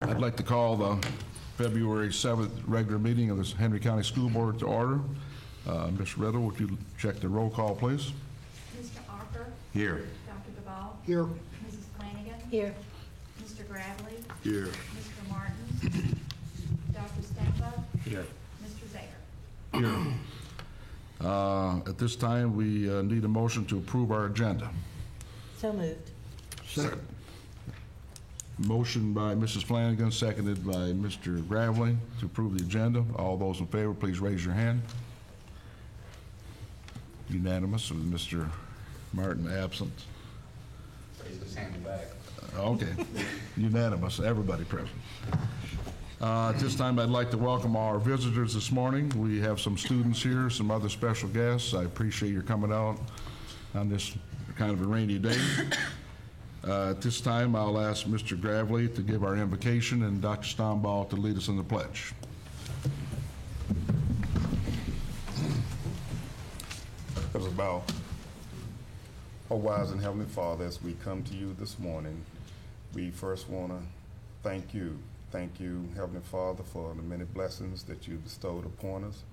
I'd like to call the February 7th regular meeting of the Henry County School Board to order. Ms. Riddle, would you check the roll call, please? Mr. Arthur? Here. Dr. Duvall? Here. Mrs. Flanagan? Here. Mr. Gravely? Here. Mr. Martin? Dr. Stampa? Here. Mr. Zager? Here. At this time, we need a motion to approve our agenda. So moved. Second. Motion by Mrs. Flanagan, seconded by Mr. Gravely to approve the agenda. All those in favor, please raise your hand. Unanimous, with Mr. Martin absent. Raise his hand back. Okay, unanimous, everybody present. At this time, I'd like to welcome our visitors this morning. We have some students here, some other special guests. I appreciate your coming out on this kind of a rainy day. At this time, I'll ask Mr. Gravely to give our invocation and Dr. Stombaugh to lead us in the pledge. Let us bow. Oh, wise and heavenly Father, as we come to you this morning, we first want to thank you. Thank you, Heavenly Father, for the many blessings that you bestowed upon us.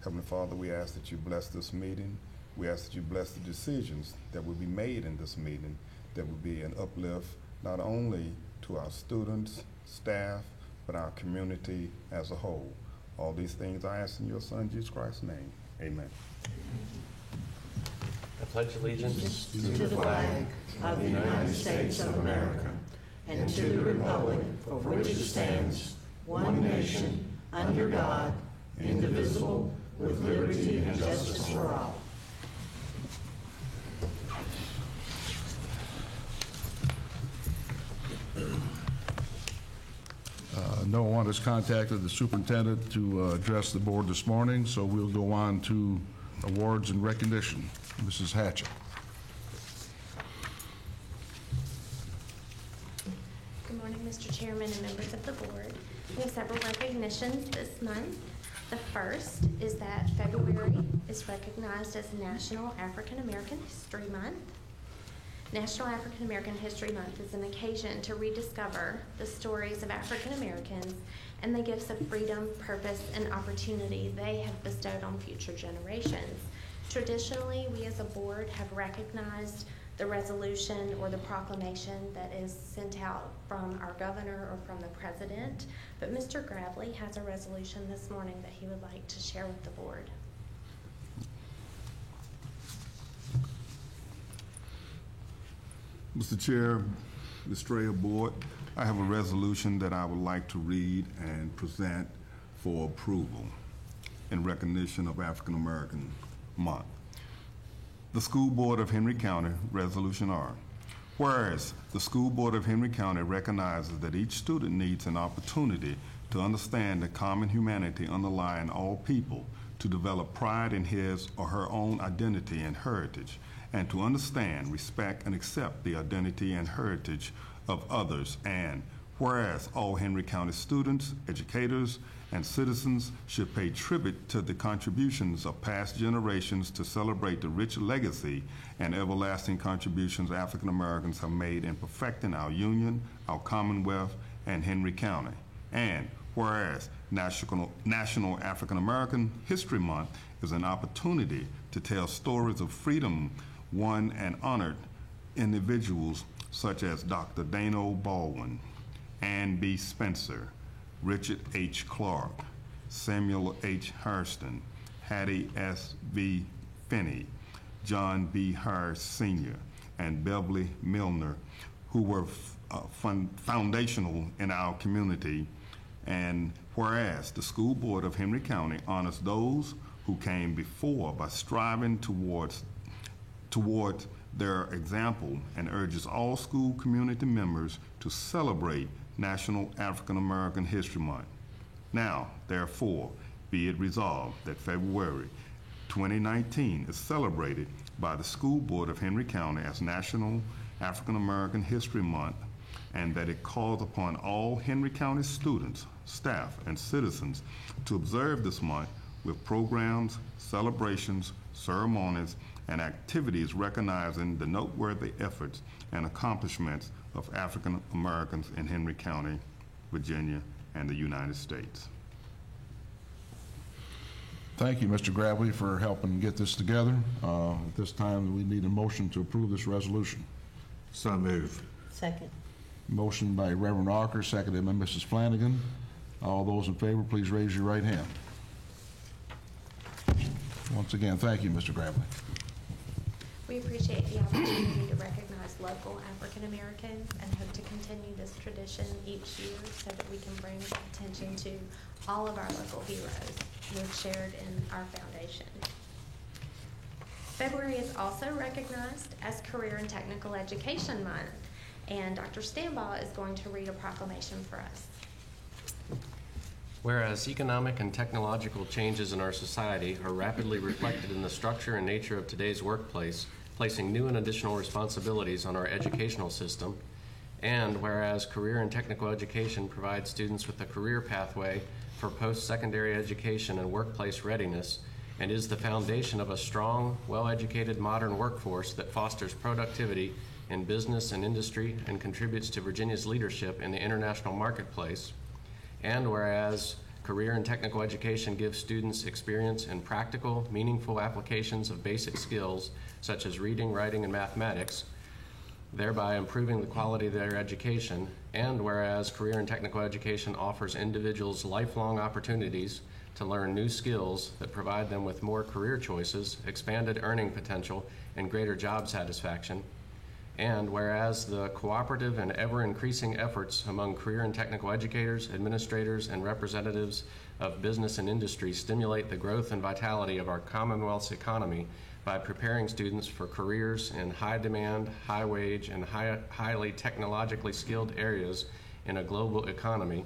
Heavenly Father, we ask that you bless this meeting. We ask that you bless the decisions that will be made in this meeting, that will be an uplift not only to our students, staff, but our community as a whole. All these things I ask in your Son, Jesus Christ's name. Amen. I pledge allegiance To the flag of the United States of America and to the republic for which it stands, one nation, under God, indivisible, with liberty and justice for all. No one has contacted the superintendent to address the board this morning, so we'll go on to awards and recognition. Mrs. Hatchett. Good morning, Mr. Chairman and members of the board. We have several recognitions this month. The first is that February is recognized as National African American History Month. National African American History Month is an occasion to rediscover the stories of African Americans and the gifts of freedom, purpose, and opportunity they have bestowed on future generations. Traditionally, we as a board have recognized the resolution or the proclamation that is sent out from our governor or from the president, but Mr. Gravely has a resolution this morning that he would like to share with the board. Mr. Chair, the Strayer Board, I have a resolution that I would like to read and present for approval in recognition of African American Month. The School Board of Henry County, Resolution R. Whereas the School Board of Henry County recognizes that each student needs an opportunity to understand the common humanity underlying all people, to develop pride in his or her own identity and heritage, and to understand, respect, and accept the identity and heritage of others. And whereas all Henry County students, educators, and citizens should pay tribute to the contributions of past generations to celebrate the rich legacy and everlasting contributions African Americans have made in perfecting our Union, our Commonwealth, and Henry County. And whereas National African American History Month is an opportunity to tell stories of freedom won and honored individuals such as Dr. Dano Baldwin, Ann B. Spencer, Richard H. Clark, Samuel H. Hurston, Hattie S. V. Finney, John B. Harris Sr., and Beverly Milner, who were foundational in our community. And whereas the School Board of Henry County honors those who came before by striving towards their example and urges all school community members to celebrate National African American History Month. Now, therefore, be it resolved that February 2019 is celebrated by the School Board of Henry County as National African American History Month, and that it calls upon all Henry County students, staff, and citizens to observe this month with programs, celebrations, ceremonies, and activities recognizing the noteworthy efforts and accomplishments of African Americans in Henry County, Virginia, and the United States. Thank you, Mr. Gravely, for helping get this together. At this time, we need a motion to approve this resolution. So moved. Second. Motion by Reverend Archer, seconded by Mrs. Flanagan. All those in favor, please raise your right hand. Once again, thank you, Mr. Gravely. We appreciate the opportunity to recognize local African Americans and hope to continue this tradition each year so that we can bring attention to all of our local heroes who have shared in our foundation. February is also recognized as Career and Technical Education Month, and Dr. Stambaugh is going to read a proclamation for us. Whereas economic and technological changes in our society are rapidly reflected in the structure and nature of today's workplace, placing new and additional responsibilities on our educational system, and whereas career and technical education provides students with a career pathway for post-secondary education and workplace readiness, and is the foundation of a strong, well-educated modern workforce that fosters productivity in business and industry and contributes to Virginia's leadership in the international marketplace. And whereas career and technical education gives students experience in practical, meaningful applications of basic skills such as reading, writing, and mathematics, thereby improving the quality of their education. And whereas career and technical education offers individuals lifelong opportunities to learn new skills that provide them with more career choices, expanded earning potential, and greater job satisfaction. And whereas the cooperative and ever-increasing efforts among career and technical educators, administrators, and representatives of business and industry stimulate the growth and vitality of our Commonwealth's economy by preparing students for careers in high-demand, high-wage, and highly technologically skilled areas in a global economy.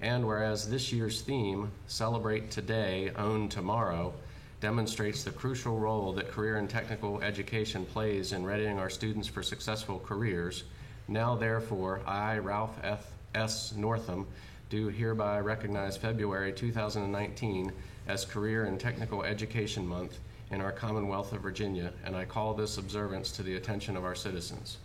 And whereas this year's theme, Celebrate Today, Own Tomorrow, demonstrates the crucial role that career and technical education plays in readying our students for successful careers. Now, therefore, I, Ralph S. Northam, do hereby recognize February 2019 as Career and Technical Education Month in our Commonwealth of Virginia, and I call this observance to the attention of our citizens.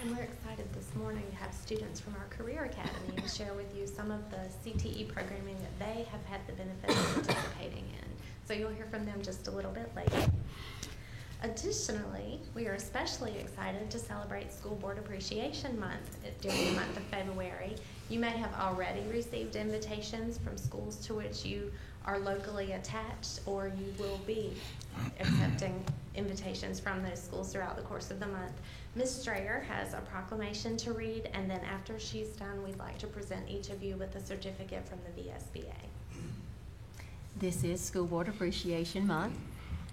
And we're excited this morning to have students from our Career Academy to share with you some of the CTE programming that they have had the benefit of participating in. So you'll hear from them just a little bit later. Additionally, we are especially excited to celebrate School Board Appreciation Month during the month of February. You may have already received invitations from schools to which you are locally attached, or you will be accepting invitations from those schools throughout the course of the month. Ms. Strayer has a proclamation to read, and then after she's done, we'd like to present each of you with a certificate from the VSBA. This is School Board Appreciation Month,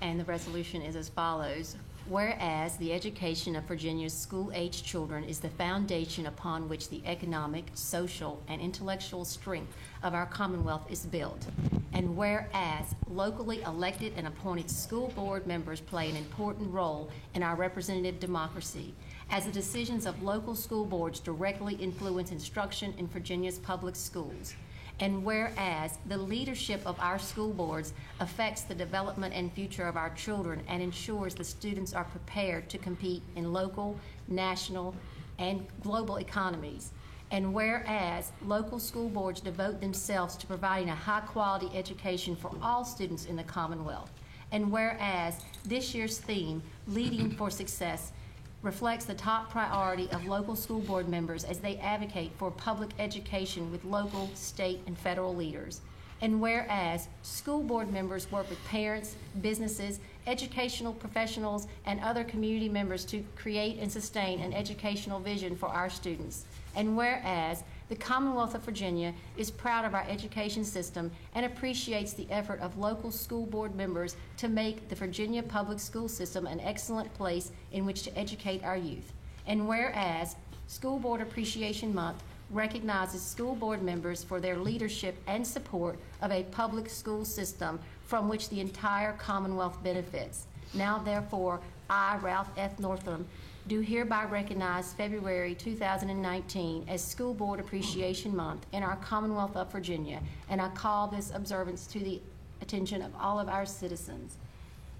and the resolution is as follows. Whereas the education of Virginia's school-age children is the foundation upon which the economic, social, and intellectual strength of our Commonwealth is built, and whereas locally elected and appointed school board members play an important role in our representative democracy, as the decisions of local school boards directly influence instruction in Virginia's public schools, and whereas the leadership of our school boards affects the development and future of our children and ensures the students are prepared to compete in local, national, and global economies, and whereas local school boards devote themselves to providing a high-quality education for all students in the Commonwealth, and whereas this year's theme, Leading for Success, reflects the top priority of local school board members as they advocate for public education with local, state, and federal leaders. And whereas school board members work with parents, businesses, educational professionals, and other community members to create and sustain an educational vision for our students. And whereas the Commonwealth of Virginia is proud of our education system and appreciates the effort of local school board members to make the Virginia public school system an excellent place in which to educate our youth. And whereas School Board Appreciation Month recognizes school board members for their leadership and support of a public school system from which the entire Commonwealth benefits. Now, therefore, I, Ralph F. Northam, do hereby recognize February 2019 as School Board Appreciation Month in our Commonwealth of Virginia, and I call this observance to the attention of all of our citizens.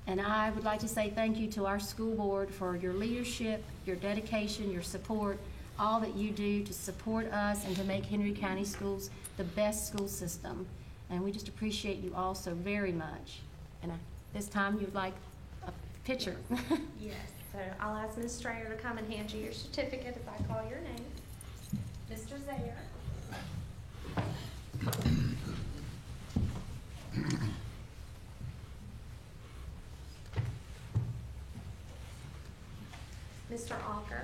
And I would like to say thank you to our school board for your leadership, your dedication, your support all that you do to support us and to make Henry County Schools the best school system. And we just appreciate you all so very much. And this time you'd like a picture. Yes, so I'll ask Ms. Strayer to come and hand you your certificate if I call your name. Mr. Zayer. Mr. Alker.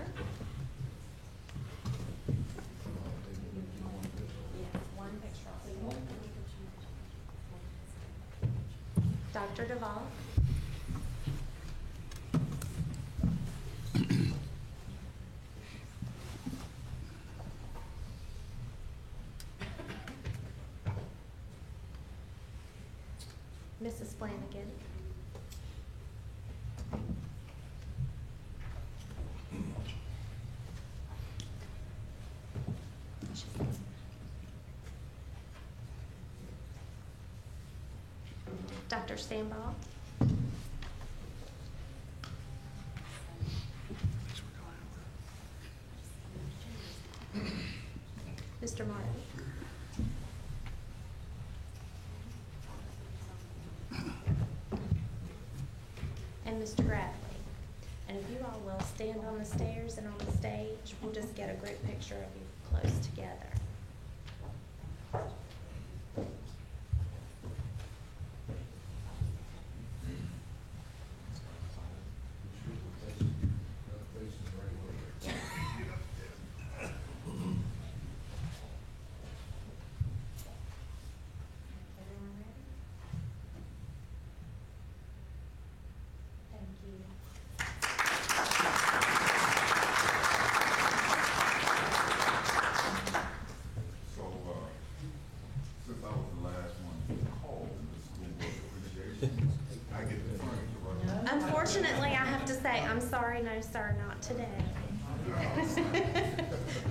Yes, one picture. Dr. Duvall. Mrs. Flanagan. Dr. Stambaugh. Mr. Martin. And Mr. Bradley. And if you all will stand on the stairs and on the stage, we'll just get a group picture of you close together. Everyone ready? Thank you. So, since I was the last one called in the school board appreciation, I get the furniture, right? Unfortunately, I have to say, I'm sorry, no, sir, not today.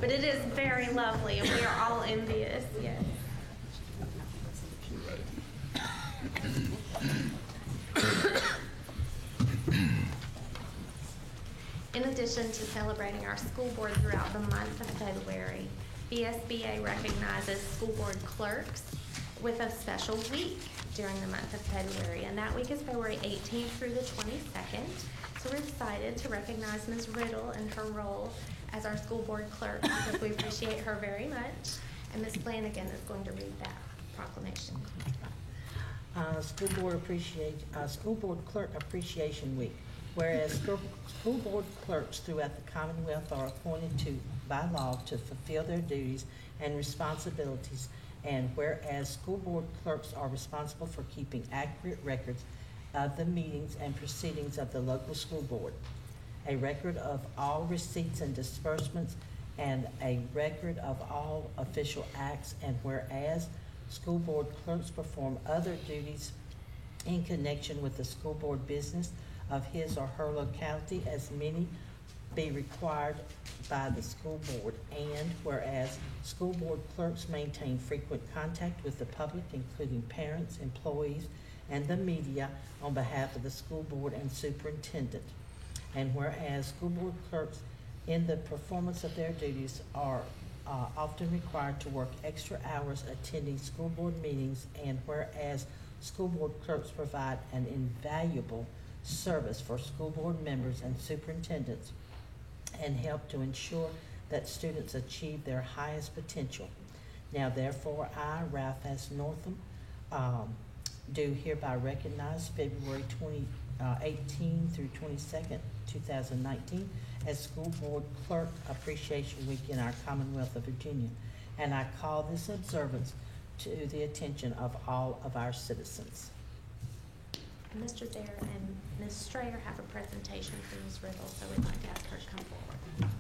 But it is very lovely, and we are all envious, yes. In addition to celebrating our school board throughout the month of February, VSBA recognizes school board clerks with a special week during the month of February, and that week is February 18th through the 22nd. So we're excited to recognize Ms. Riddle in her role as our school board clerk because we appreciate her very much. And Ms. Flanagan is going to read that proclamation. School Board Clerk Appreciation Week. Whereas school board clerks throughout the Commonwealth are appointed by law to fulfill their duties and responsibilities, and whereas school board clerks are responsible for keeping accurate records of the meetings and proceedings of the local school board, a record of all receipts and disbursements, and a record of all official acts, and whereas school board clerks perform other duties in connection with the school board business of his or her locality, as many be required by the school board, and whereas school board clerks maintain frequent contact with the public, including parents, employees, and the media on behalf of the school board and superintendent, and whereas school board clerks in the performance of their duties are often required to work extra hours attending school board meetings, and whereas school board clerks provide an invaluable service for school board members and superintendents and help to ensure that students achieve their highest potential. Now therefore, I, Ralph S. Northam, do hereby recognize February 2018 through 22nd, 2019 as School Board Clerk Appreciation Week in our Commonwealth of Virginia. And I call this observance to the attention of all of our citizens. Mr. Zayer and Ms. Strayer have a presentation for Ms. Riddle, so we'd like to ask her to come forward.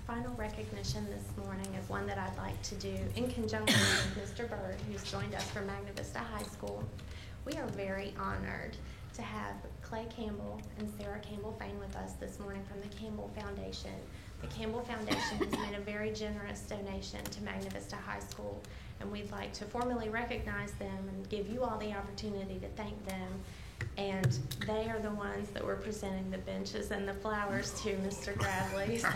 final recognition this morning is one that I'd like to do in conjunction with Mr. Bird, who's joined us from Magna Vista High School. We are very honored to have Clay Campbell and Sarah Campbell Fain with us this morning from the Campbell Foundation. The Campbell Foundation has made a very generous donation to Magna Vista High School, and we'd like to formally recognize them and give you all the opportunity to thank them. And they are the ones that were presenting the benches and the flowers to Mr. Gravely. So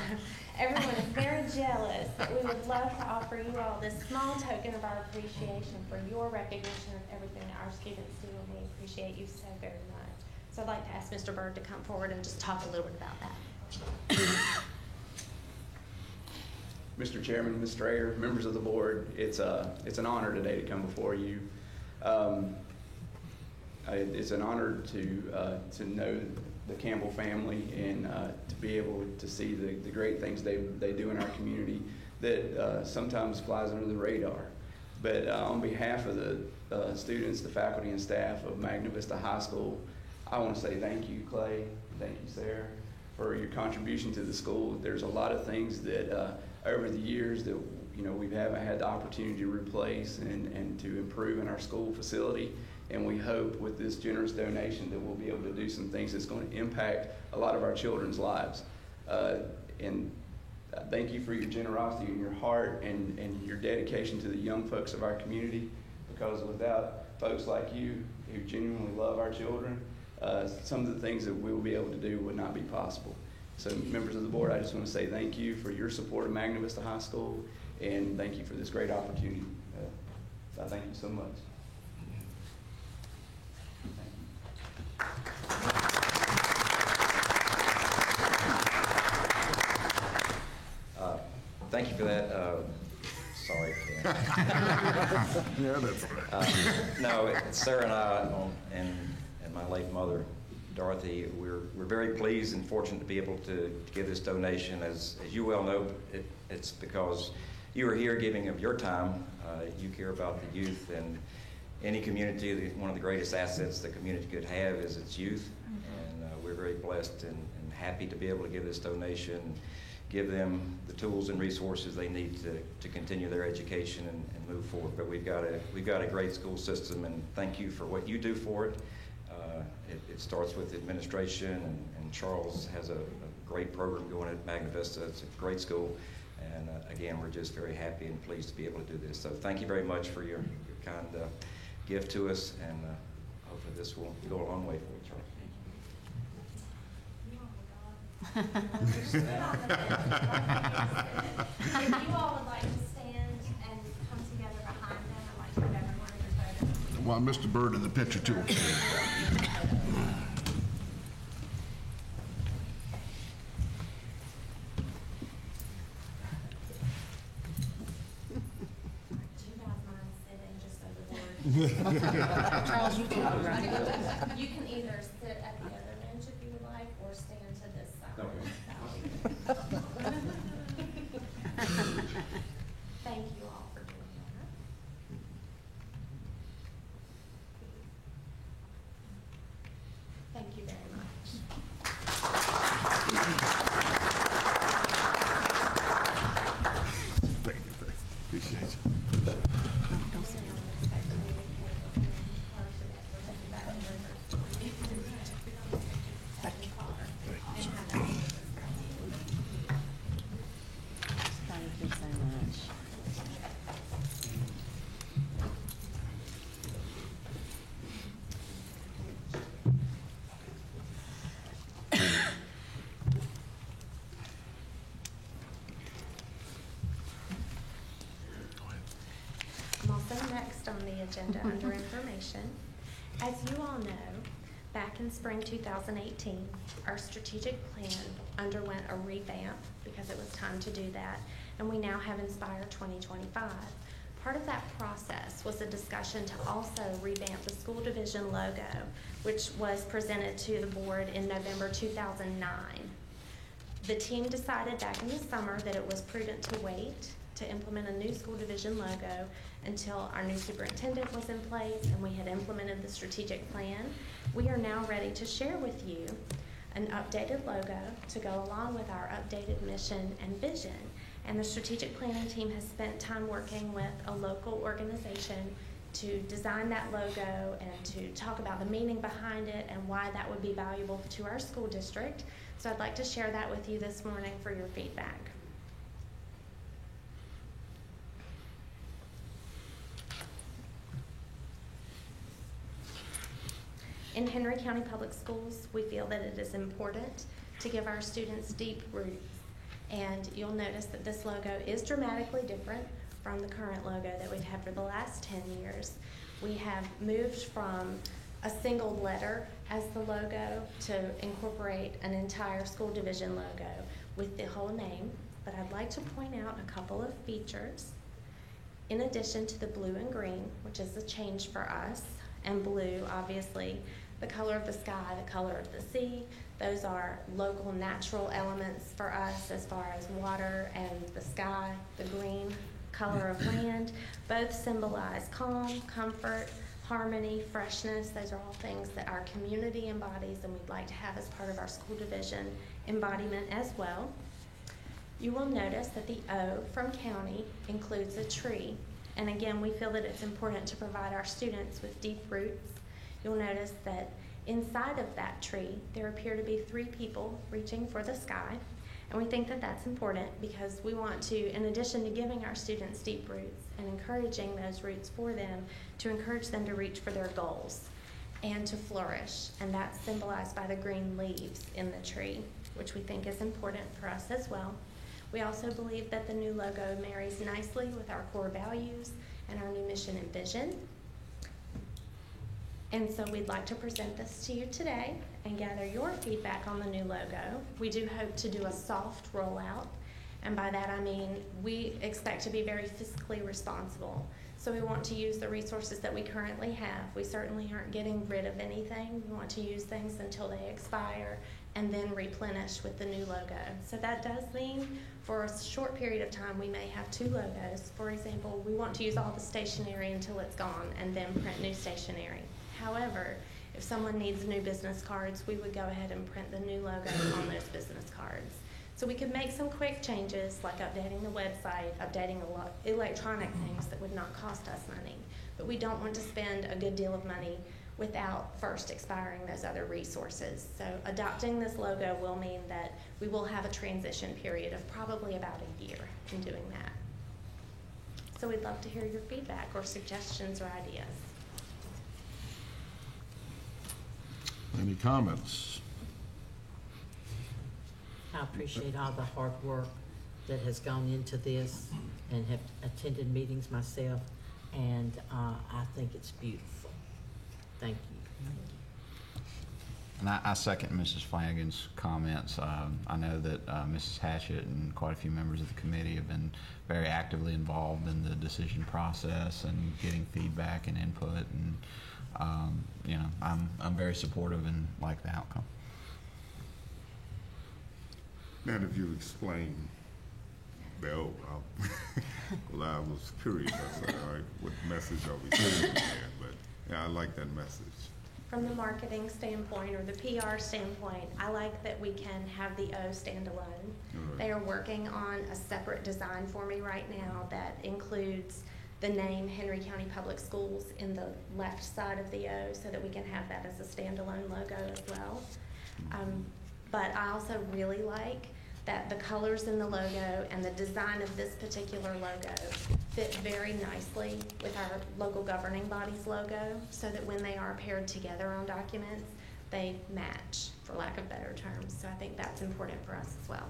everyone is very jealous, but we would love to offer you all this small token of our appreciation for your recognition of everything that our students do, and we appreciate you so very much. So I'd like to ask Mr. Bird to come forward and just talk a little bit about that. Mr. Chairman, Ms. Strayer, members of the board, it's an honor today to come before you. It's an honor to know the Campbell family and to be able to see the great things they do in our community that sometimes flies under the radar. But on behalf of the students, the faculty and staff of Magna Vista High School, I want to say thank you, Clay, thank you, Sarah, for your contribution to the school. There's a lot of things that over the years that we haven't had the opportunity to replace and to improve in our school facility. And we hope with this generous donation that we'll be able to do some things that's going to impact a lot of our children's lives. And thank you for your generosity and your heart and your dedication to the young folks of our community, because without folks like you who genuinely love our children, some of the things that we will be able to do would not be possible. So members of the board, I just want to say thank you for your support of Magna Vista High School, and thank you for this great opportunity. I thank you so much. Thank you for that. Sorry, Ken. Yeah, that's right. No, Sarah and I and my late mother, Dorothy, we're very pleased and fortunate to be able to give this donation. As you well know, it's because you are here giving of your time. You care about the youth, and any community, one of the greatest assets the community could have is its youth. And we're very blessed and happy to be able to give this donation, give them the tools and resources they need to continue their education and move forward. But we've got a great school system, and thank you for what you do for it. It starts with administration, and Charles has a great program going at Magna Vista. It's a great school, and again, we're just very happy and pleased to be able to do this. So thank you very much for your kind gift to us, and hopefully this will go a long way for you, Charles. If you all would like to stand and come together behind them, I'd like to have everyone in your photo. Want Mr. Bird in the picture too. Charles, you take it right. You can either sit at the other bench if you would like, or stand to this side. Thank you all for doing that. Thank you very much. Thank you. Appreciate you. Thank you so much. I'm also next on the agenda under information. As you all know, back in spring 2018, our strategic plan underwent a revamp because it was time to do that, and we now have Inspire 2025. Part of that process was a discussion to also revamp the school division logo, which was presented to the board in November 2009. The team decided back in the summer that it was prudent to wait to implement a new school division logo until our new superintendent was in place and we had implemented the strategic plan. We are now ready to share with you an updated logo to go along with our updated mission and vision. And the strategic planning team has spent time working with a local organization to design that logo and to talk about the meaning behind it and why that would be valuable to our school district. So I'd like to share that with you this morning for your feedback. In Henry County Public Schools, we feel that it is important to give our students deep roots. And you'll notice that this logo is dramatically different from the current logo that we've had for the last 10 years. We have moved from a single letter as the logo to incorporate an entire school division logo with the whole name. But I'd like to point out a couple of features. In addition to the blue and green, which is a change for us, and blue, obviously, the color of the sky, the color of the sea, those are local natural elements for us as far as water and the sky. The green color of land, both symbolize calm, comfort, harmony, freshness. Those are all things that our community embodies and we'd like to have as part of our school division embodiment as well. You will notice that the O from county includes a tree. And again, we feel that it's important to provide our students with deep roots. You'll notice that inside of that tree, there appear to be 3 people reaching for the sky. And we think that that's important because we want to, in addition to giving our students deep roots and encouraging those roots for them, to encourage them to reach for their goals and to flourish. And that's symbolized by the green leaves in the tree, which we think is important for us as well. We also believe that the new logo marries nicely with our core values and our new mission and vision. And so we'd like to present this to you today and gather your feedback on the new logo. We do hope to do a soft rollout, and by that I mean we expect to be very fiscally responsible. So we want to use the resources that we currently have. We certainly aren't getting rid of anything. We want to use things until they expire and then replenish with the new logo. So that does mean for a short period of time we may have 2 logos. For example, we want to use all the stationery until it's gone and then print new stationery. However, if someone needs new business cards, we would go ahead and print the new logo on those business cards. So we could make some quick changes like updating the website, updating electronic things that would not cost us money. But we don't want to spend a good deal of money without first expiring those other resources. So adopting this logo will mean that we will have a transition period of probably about a year in doing that. So we'd love to hear your feedback or suggestions or ideas. Any comments? I appreciate all the hard work that has gone into this and have attended meetings myself, and I think it's beautiful. Thank you. And I second Mrs. Flanagan's comments. I know that Mrs. Hatchett and quite a few members of the committee have been very actively involved in the decision process and getting feedback and input, and you know, I'm very supportive and like the outcome. Now, if you explain the O, well, I was curious. I said, all right, what message are we sending there? But yeah, I like that message. From the marketing standpoint or the PR standpoint, I like that we can have the O stand alone. Right. They are working on a separate design for me right now that includes the name Henry County Public Schools in the left side of the O so that we can have that as a standalone logo as well. But I also really like that the colors in the logo and the design of this particular logo fit very nicely with our local governing body's logo so that when they are paired together on documents, they match, for lack of better terms. So I think that's important for us as well.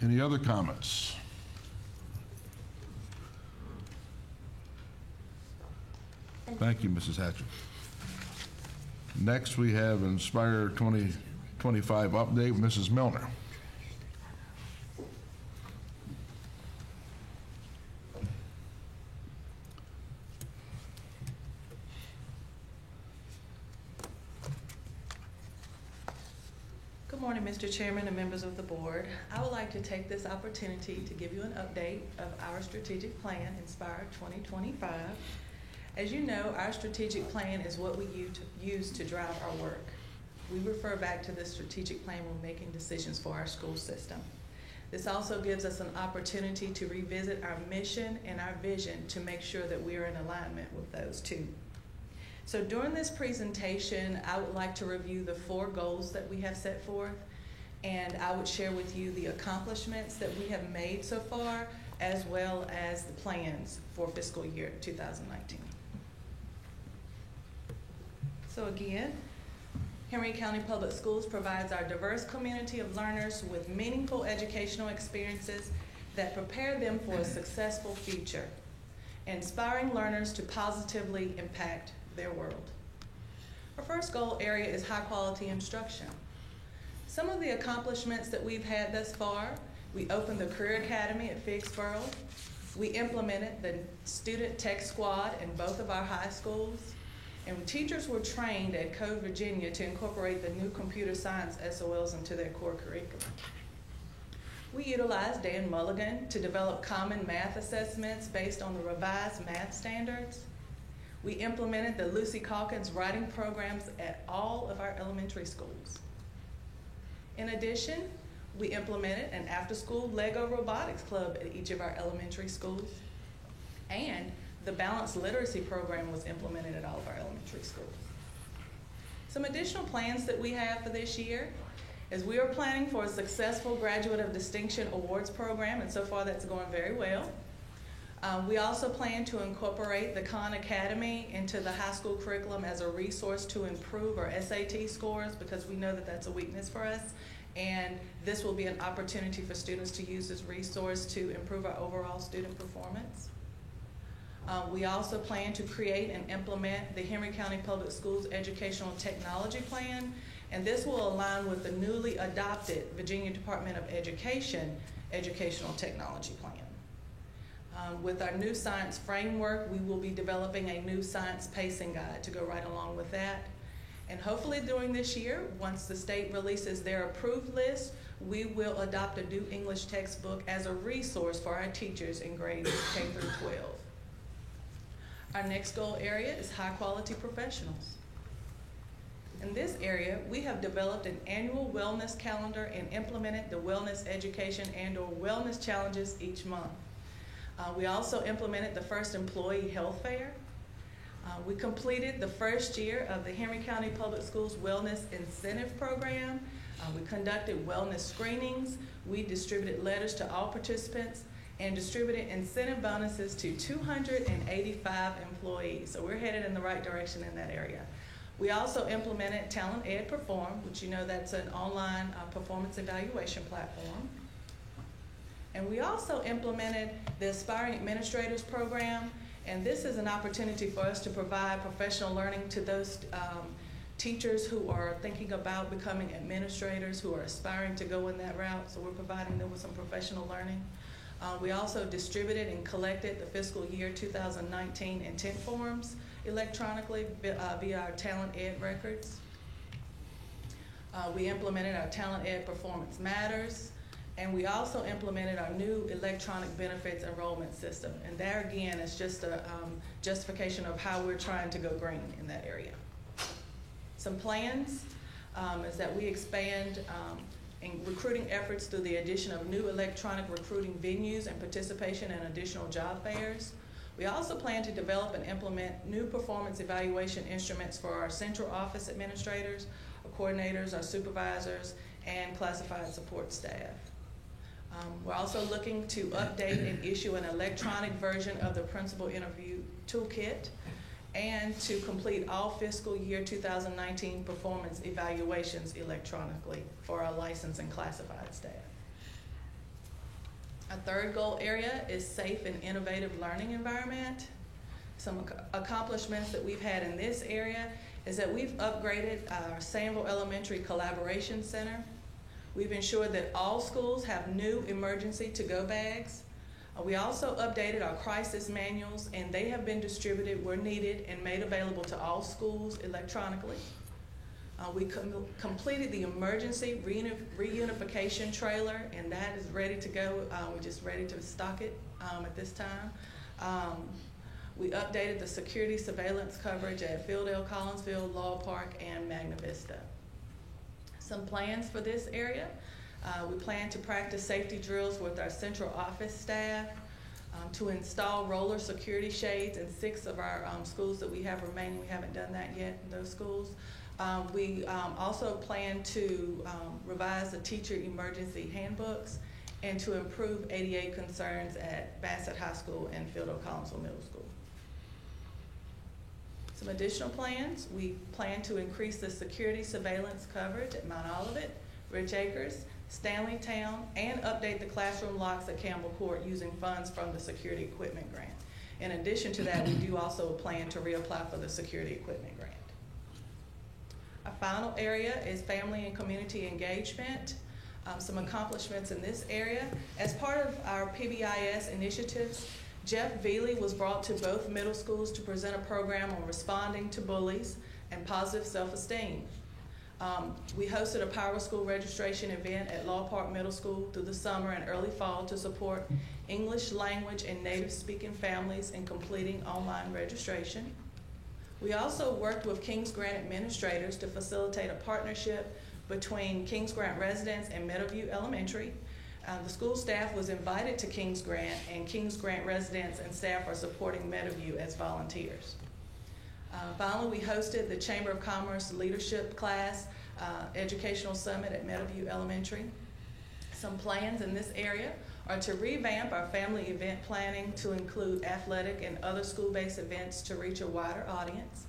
Any other comments? Thank you, Mrs. Hatchett. Next, we have Inspire 2025 update, Mrs. Milner. Good morning, Mr. Chairman and members of the board. I would like to take this opportunity to give you an update of our strategic plan, Inspire 2025. As you know, our strategic plan is what we use to drive our work. We refer back to this strategic plan when making decisions for our school system. This also gives us an opportunity to revisit our mission and our vision to make sure that we are in alignment with those two. So during this presentation, I would like to review the 4 goals that we have set forth, and I would share with you the accomplishments that we have made so far, as well as the plans for fiscal year 2019. So again, Henry County Public Schools provides our diverse community of learners with meaningful educational experiences that prepare them for a successful future, inspiring learners to positively impact their world. Our first goal area is high quality instruction. Some of the accomplishments that we've had thus far: we opened the Career Academy at Figsboro. We implemented the Student Tech Squad in both of our high schools. And teachers were trained at Code Virginia to incorporate the new computer science SOLs into their core curriculum. We utilized Dan Mulligan to develop common math assessments based on the revised math standards. We implemented the Lucy Calkins writing programs at all of our elementary schools. In addition, we implemented an after-school Lego robotics club at each of our elementary schools, and the balanced literacy program was implemented at all of our elementary schools. Some additional plans that we have for this year is we are planning for a successful Graduate of Distinction Awards program, and so far that's going very well. We also plan to incorporate the Khan Academy into the high school curriculum as a resource to improve our SAT scores, because we know that that's a weakness for us, and this will be an opportunity for students to use this resource to improve our overall student performance. We also plan to create and implement the Henry County Public Schools Educational Technology Plan, and this will align with the newly adopted Virginia Department of Education Educational Technology Plan. With our new science framework, we will be developing a new science pacing guide to go right along with that. And hopefully during this year, once the state releases their approved list, we will adopt a new English textbook as a resource for our teachers in grades K through 12. Our next goal area is high quality professionals. In this area, we have developed an annual wellness calendar and implemented the wellness education and/or wellness challenges each month. We also implemented the first employee health fair. We completed the first year of the Henry County Public Schools Wellness Incentive Program. We conducted wellness screenings. We distributed letters to all participants and distributed incentive bonuses to 285 employees. So we're headed in the right direction in that area. We also implemented Talent Ed Perform, which you know that's an online performance evaluation platform. And we also implemented the Aspiring Administrators Program, and this is an opportunity for us to provide professional learning to those teachers who are thinking about becoming administrators, who are aspiring to go in that route. So we're providing them with some professional learning. We also distributed and collected the fiscal year 2019 intent forms electronically via our Talent Ed records. We implemented our Talent Ed Performance Matters, and we also implemented our new electronic benefits enrollment system. And there again, it's just a justification of how we're trying to go green in that area. Some plans is that we expand in recruiting efforts through the addition of new electronic recruiting venues and participation in additional job fairs. We also plan to develop and implement new performance evaluation instruments for our central office administrators, our coordinators, our supervisors, and classified support staff. We're also looking to update and issue an electronic version of the principal interview toolkit, and to complete all fiscal year 2019 performance evaluations electronically for our licensed and classified staff. Our third goal area is safe and innovative learning environment. Some accomplishments that we've had in this area is that we've upgraded our Sanville Elementary Collaboration Center. We've ensured that all schools have new emergency to-go bags. We also updated our crisis manuals, and they have been distributed where needed and made available to all schools electronically. We completed the emergency reunification trailer, and that is ready to go. We're just ready to stock it at this time. We updated the security surveillance coverage at Fieldale, Collinsville, Laurel Park, and Magna Vista. Some plans for this area. We plan to practice safety drills with our central office staff, to install roller security shades in 6 of our schools that we have remaining. We haven't done that yet in those schools. We also plan to revise the teacher emergency handbooks and to improve ADA concerns at Bassett High School and Fieldale Collinsville Middle School. Some additional plans: we plan to increase the security surveillance coverage at Mount Olivet, Rich Acres, Stanley Town, and update the classroom locks at Campbell Court using funds from the security equipment grant. In addition to that, we do also plan to reapply for the security equipment grant. Our final area is family and community engagement. Some accomplishments in this area. As part of our PBIS initiatives, Jeff Veely was brought to both middle schools to present a program on responding to bullies and positive self-esteem. We hosted a Power School registration event at Laurel Park Middle School through the summer and early fall to support English language and native speaking families in completing online registration. We also worked with Kings Grant administrators to facilitate a partnership between Kings Grant residents and Meadowview Elementary. The school staff was invited to Kings Grant, and Kings Grant residents and staff are supporting Meadowview as volunteers. Finally, we hosted the Chamber of Commerce Leadership Class Educational Summit at Meadowview Elementary. Some plans in this area are to revamp our family event planning to include athletic and other school-based events to reach a wider audience.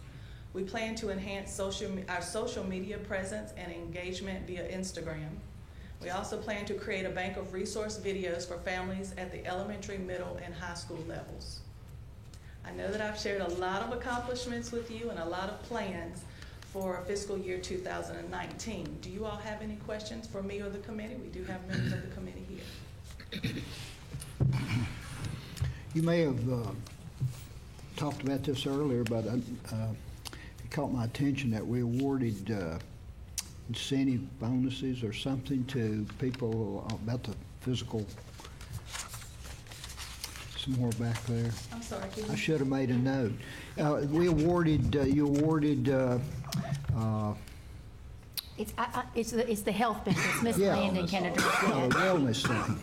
We plan to enhance our social media presence and engagement via Instagram. We also plan to create a bank of resource videos for families at the elementary, middle, and high school levels. I know that I've shared a lot of accomplishments with you and a lot of plans for fiscal year 2019. Do you all have any questions for me or the committee? We do have members of the committee here. You may have talked about this earlier, but it caught my attention that we awarded incentive bonuses or something to people about the physical. Some more back there. I'm sorry. I should have made a note. We awarded. You awarded. It's the health benefits. Miss Landon can address that. Wellness thing.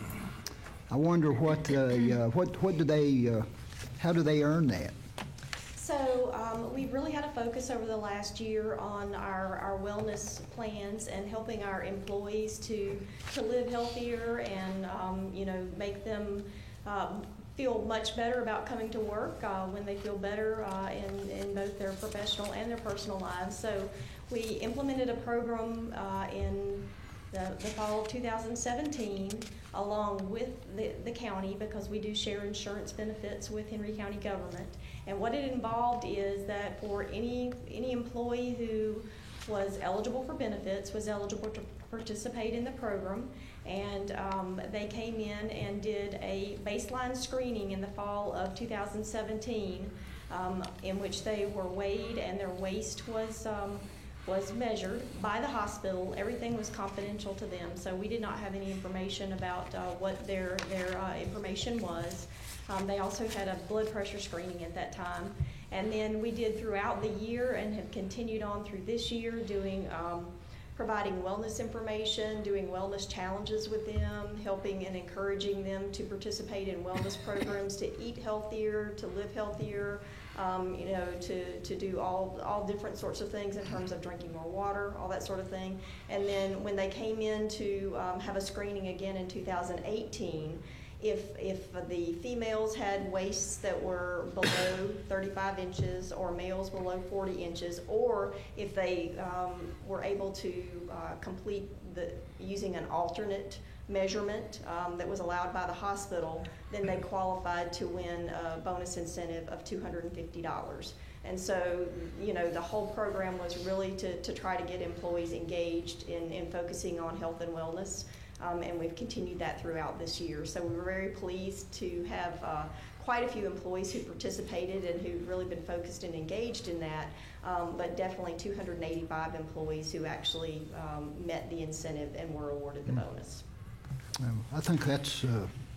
I wonder what do they? How do they earn that? So we really had a focus over the last year on our wellness plans and helping our employees to live healthier and make them feel much better about coming to work when they feel better in both their professional and their personal lives. So we implemented a program in the fall of 2017 along with the county, because we do share insurance benefits with Henry County government. And what it involved is that for any employee who was eligible for benefits, was eligible to participate in the program, and they came in and did a baseline screening in the fall of 2017 in which they were weighed and their waist was measured by the hospital. Everything was confidential to them, so we did not have any information about what their information was. They also had a blood pressure screening at that time. And then we did throughout the year and have continued on through this year doing providing wellness information, doing wellness challenges with them, helping and encouraging them to participate in wellness programs, to eat healthier, to live healthier, to do all different sorts of things in terms of drinking more water, all that sort of thing. And then when they came in to have a screening again in 2018, if the females had waists that were below 35 inches or males below 40 inches, or if they were able to complete using an alternate measurement that was allowed by the hospital, then they qualified to win a bonus incentive of $250. And so, the whole program was really to try to get employees engaged in focusing on health and wellness. And we've continued that throughout this year. So we were very pleased to have quite a few employees who participated and who've really been focused and engaged in that, but definitely 285 employees who actually met the incentive and were awarded the bonus. I think that's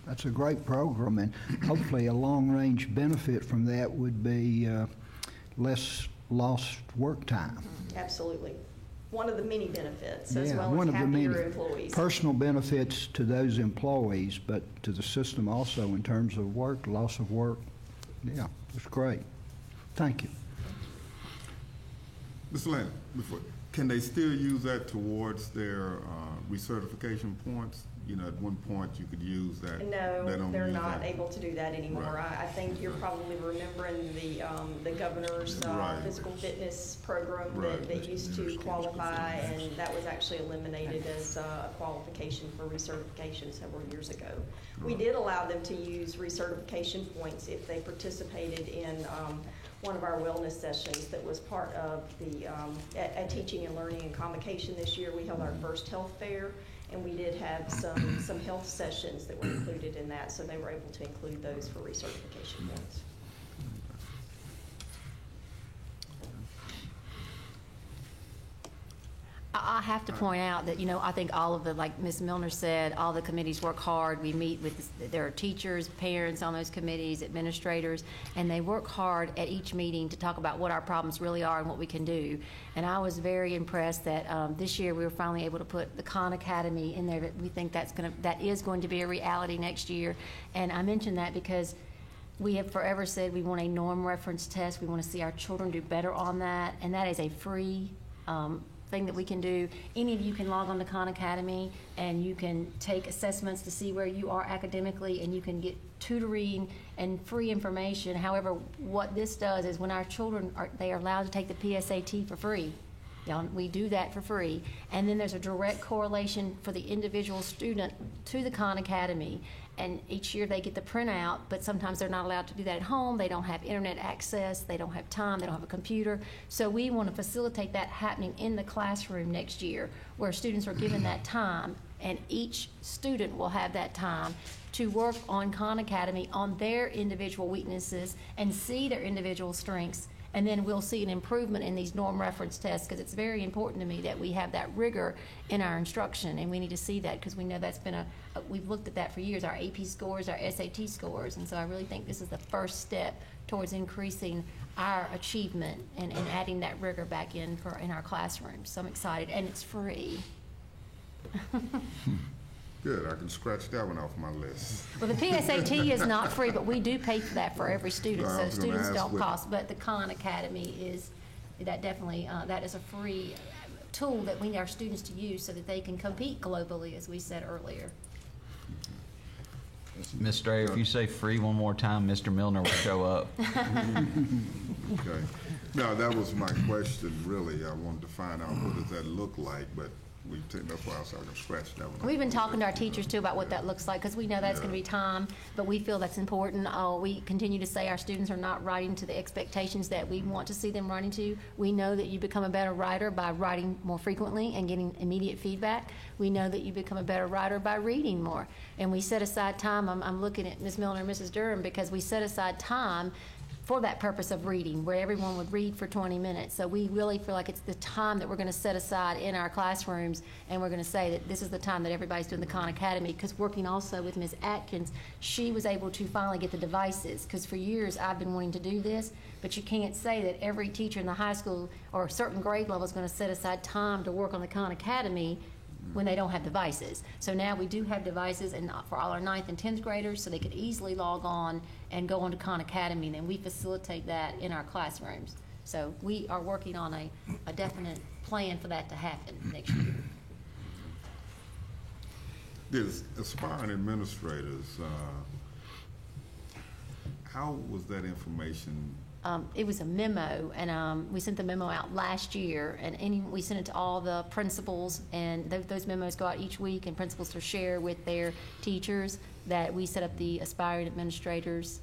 That's a great program, and hopefully a long-range benefit from that would be less lost work time. Absolutely. One of the many benefits, as Yeah, well one as of the many happier employees. personal benefits to those employees, but to the system also in terms of work, loss of work. Yeah, it's great. Thank you. Mr. Landon, can they still use that towards their recertification points? You know, at one point you could use that. No, They don't they're use not that. able to do that anymore. Right. I think you're probably remembering the governor's Right. physical fitness program Right. that used to qualify, and that was actually eliminated as a qualification for recertification several years ago. We did allow them to use recertification points if they participated in one of our wellness sessions that was part of the at Teaching and Learning and Convocation this year. We held our first health fair, and we did have some health sessions that were included in that, so they were able to include those for recertification points. I have to point out that, I think all of the, like Ms. Milner said, all the committees work hard. We meet with, there are teachers, parents on those committees, administrators, and they work hard at each meeting to talk about what our problems really are and what we can do. And I was very impressed that this year we were finally able to put the Khan Academy in there. That we think that is going to be a reality next year. And I mention that because we have forever said we want a norm reference test. We want to see our children do better on that, and that is a free thing that we can do. Any of you can log on to Khan Academy and you can take assessments to see where you are academically, and you can get tutoring and free information. However, what this does is when our children they are allowed to take the PSAT for free. We do that for free, and then there's a direct correlation for the individual student to the Khan Academy, and each year they get the printout, but sometimes they're not allowed to do that at home. They don't have internet access, they don't have time, they don't have a computer. So we want to facilitate that happening in the classroom next year, where students are given that time, and each student will have that time to work on Khan Academy on their individual weaknesses and see their individual strengths. And then we'll see an improvement in these norm reference tests, because it's very important to me that we have that rigor in our instruction, and we need to see that because we know that's been we've looked at that for years, our AP scores, our SAT scores, and so I really think this is the first step towards increasing our achievement and adding that rigor back in our classrooms. So I'm excited, and it's free. Good, I can scratch that one off my list. Well, the PSAT is not free, but we do pay for that for every student, I so was gonna students ask don't what- cost. But the Khan Academy is, that definitely, that is a free tool that we need our students to use so that they can compete globally, as we said earlier. Ms. Strayer, if you say free one more time, Mr. Milner will show up. Okay. No, that was my question, really. I wanted to find out what does that look like, but that's why I was going to scratch that one. We've been talking to our teachers too about what that looks like, because we know that's going to be time, but we feel that's important. We continue to say our students are not writing to the expectations that we want to see them writing to. We know that you become a better writer by writing more frequently and getting immediate feedback. We know that you become a better writer by reading more. And we set aside time. I'm looking at Ms. Milner and Mrs. Durham, because we set aside time for that purpose of reading, where everyone would read for 20 minutes. So we really feel like it's the time that we're going to set aside in our classrooms, and we're going to say that this is the time that everybody's doing the Khan Academy, because working also with Ms. Atkins, she was able to finally get the devices, because for years I've been wanting to do this, but you can't say that every teacher in the high school or a certain grade level is going to set aside time to work on the Khan Academy when they don't have devices. So now we do have devices, and for all our 9th and 10th graders, so they could easily log on and go on to Khan Academy, and then we facilitate that in our classrooms. So we are working on a definite plan for that to happen next year. There's aspiring administrators, how was that information? It was a memo, and we sent the memo out last year, and we sent it to all the principals, and those memos go out each week, and principals to share with their teachers that we set up the Aspiring Administrators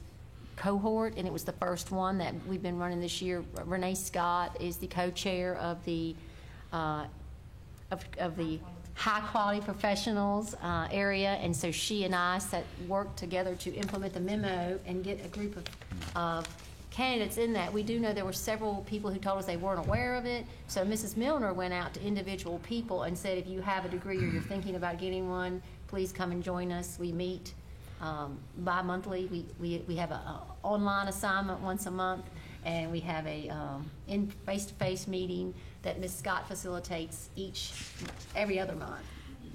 cohort, and it was the first one that we've been running this year. Renee Scott is the co-chair of the high quality professionals area, and so she and I worked together to implement the memo and get a group of candidates in that. We do know there were several people who told us they weren't aware of it, so Mrs. Milner went out to individual people and said, if you have a degree or you're thinking about getting one, please come and join us. We meet Bi-monthly, we have a online assignment once a month, and we have a in face-to-face meeting that Ms. Scott facilitates every other month.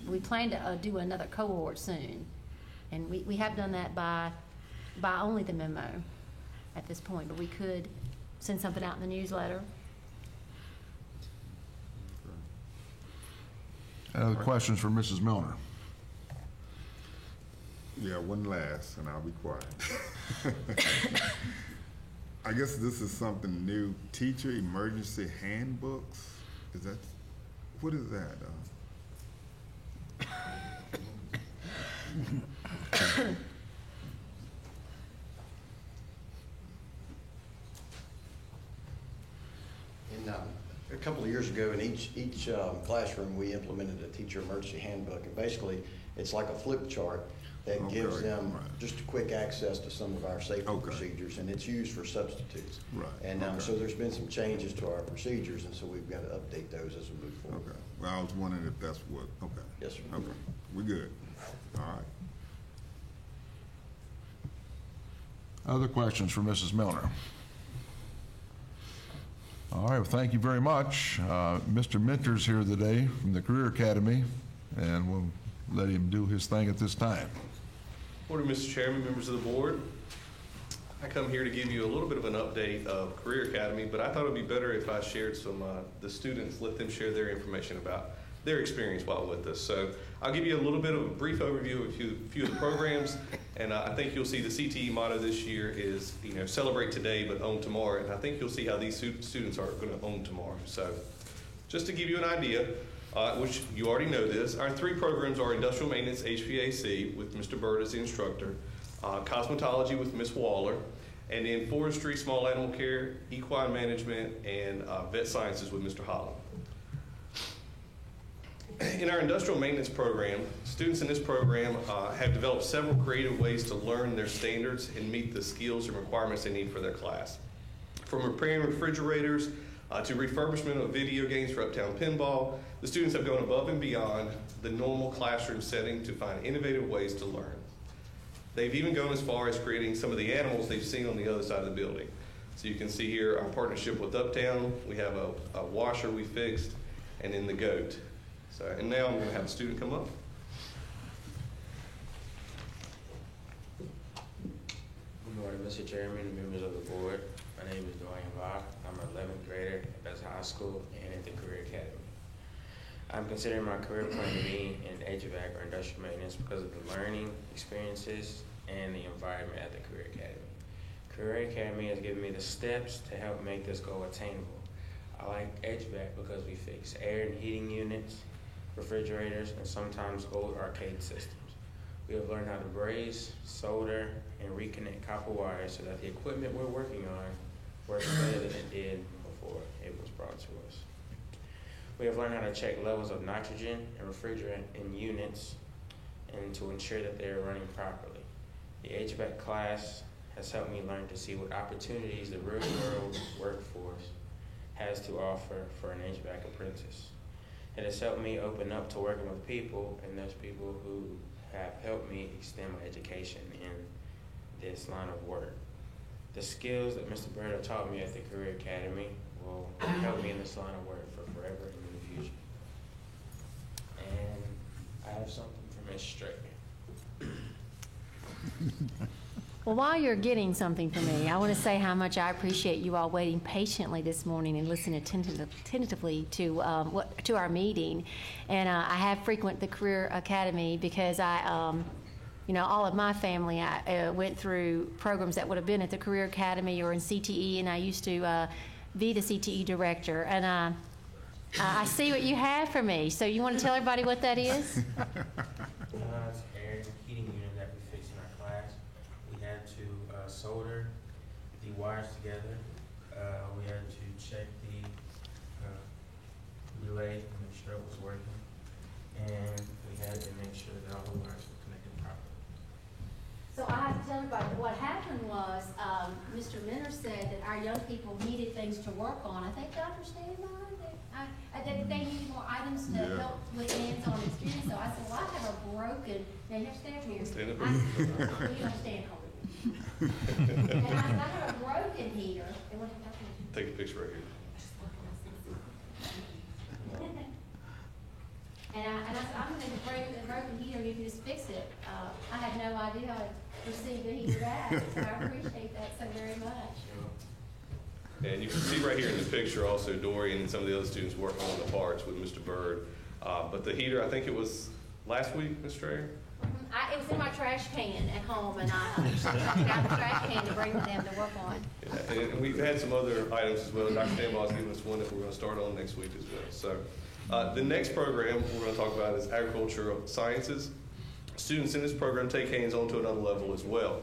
We plan to do another cohort soon, and we have done that by only the memo at this point, but we could send something out in the newsletter. Other questions for Mrs. Milner? Yeah, one last, and I'll be quiet. I guess this is something new. Teacher emergency handbooks? What is that? A couple of years ago, in each classroom, we implemented a teacher emergency handbook. And basically, it's like a flip chart that gives them just quick access to some of our safety procedures, and it's used for substitutes. Right. And so there's been some changes to our procedures, and so we've got to update those as we move forward. Okay. Well, I was wondering if that's what, okay. Yes, sir. Okay, we're good. All right. Other questions for Mrs. Milner? All right, well, thank you very much. Mr. Minter's here today from the Career Academy, and we'll let him do his thing at this time. Morning, Mr. Chairman, members of the board. I come here to give you a little bit of an update of Career Academy, but I thought it would be better if I shared some, the students, let them share their information about their experience while with us. So I'll give you a little bit of a brief overview of a few of the programs, and I think you'll see the CTE motto this year is, celebrate today but own tomorrow, and I think you'll see how these students are going to own tomorrow. So just to give you an idea, which you already know this, our three programs are Industrial Maintenance HVAC with Mr. Bird as the instructor, Cosmetology with Ms. Waller, and then Forestry, Small Animal Care, Equine Management, and Vet Sciences with Mr. Holland. In our industrial maintenance program, students in this program have developed several creative ways to learn their standards and meet the skills and requirements they need for their class. From repairing refrigerators to refurbishment of video games for Uptown Pinball, the students have gone above and beyond the normal classroom setting to find innovative ways to learn. They've even gone as far as creating some of the animals they've seen on the other side of the building. So you can see here our partnership with Uptown. We have a washer we fixed, and then the goat. So, and now I'm going to have a student come up. Good morning, Mr. Chairman and members of the board. My name is Dwayne Bach. I'm an 11th grader at Best High School and at the Career Academy. I'm considering my career plan to be in HVAC or industrial maintenance because of the learning experiences and the environment at the Career Academy. Career Academy has given me the steps to help make this goal attainable. I like HVAC because we fix air and heating units, refrigerators, and sometimes old arcade systems. We have learned how to braze, solder, and reconnect copper wires so that the equipment we're working on works better than it did before it was brought to us. We have learned how to check levels of nitrogen and refrigerant in units and to ensure that they are running properly. The HVAC class has helped me learn to see what opportunities the real-world workforce has to offer for an HVAC apprentice. It has helped me open up to working with people, and there's people who have helped me extend my education in this line of work. The skills that Mr. Berto taught me at the Career Academy will help me in this line of work for forever and in the future. And I have something for Ms. Strickland. Well, while you're getting something from me, I want to say how much I appreciate you all waiting patiently this morning and listening attentively to our meeting. And I have frequent the Career Academy because all of my family, I went through programs that would have been at the Career Academy or in CTE, and I used to be the CTE director. And I see what you have for me. So you want to tell everybody what that is? It's air and heating unit that we fixed in our class. We had to solder the wires together. We had to check the relay and make sure it was working. And we had to make sure that all the wires were connected properly. So I have to tell everybody, what happened was Mr. Minter said that our young people needed things to work on. I think Dr. Stanley, that they needed more items to help with hands-on experience. So I said, well, I have a broken broken. Now you have to stand up here. Stand up. You don't stand over. And I have a broken heater. And what happened? Take a picture right here. And I said, I'm going to break the broken heater, you can just fix it. I had no idea how to receive the heater back, so I appreciate that so very much. And you can see right here in the picture also Dory and some of the other students working on the parts with Mr. Bird. But the heater, I think it was last week, Mr. Strayer? It was in my trash can at home, and I took it out of the trash can to bring with them to work on. Yeah, and we've had some other items as well. Dr. Stanbaugh's given us one that we're going to start on next week as well. So the next program we're going to talk about is agricultural sciences. Students in this program take hands-on to another level as well.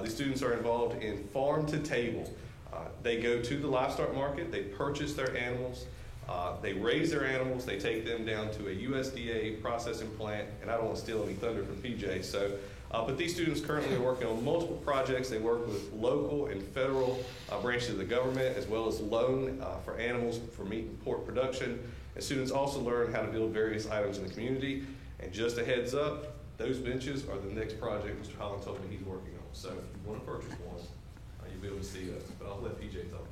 These students are involved in farm to table. They go to the livestock market, they purchase their animals, they raise their animals, they take them down to a USDA processing plant, and I don't want to steal any thunder from PJ, but these students currently are working on multiple projects. They work with local and federal branches of the government, as well as loan for animals for meat and pork production. And students also learn how to build various items in the community. And just a heads up, those benches are the next project Mr. Holland told me he's working on. So if you want to purchase one, you'll be able to see us, but I'll let PJ talk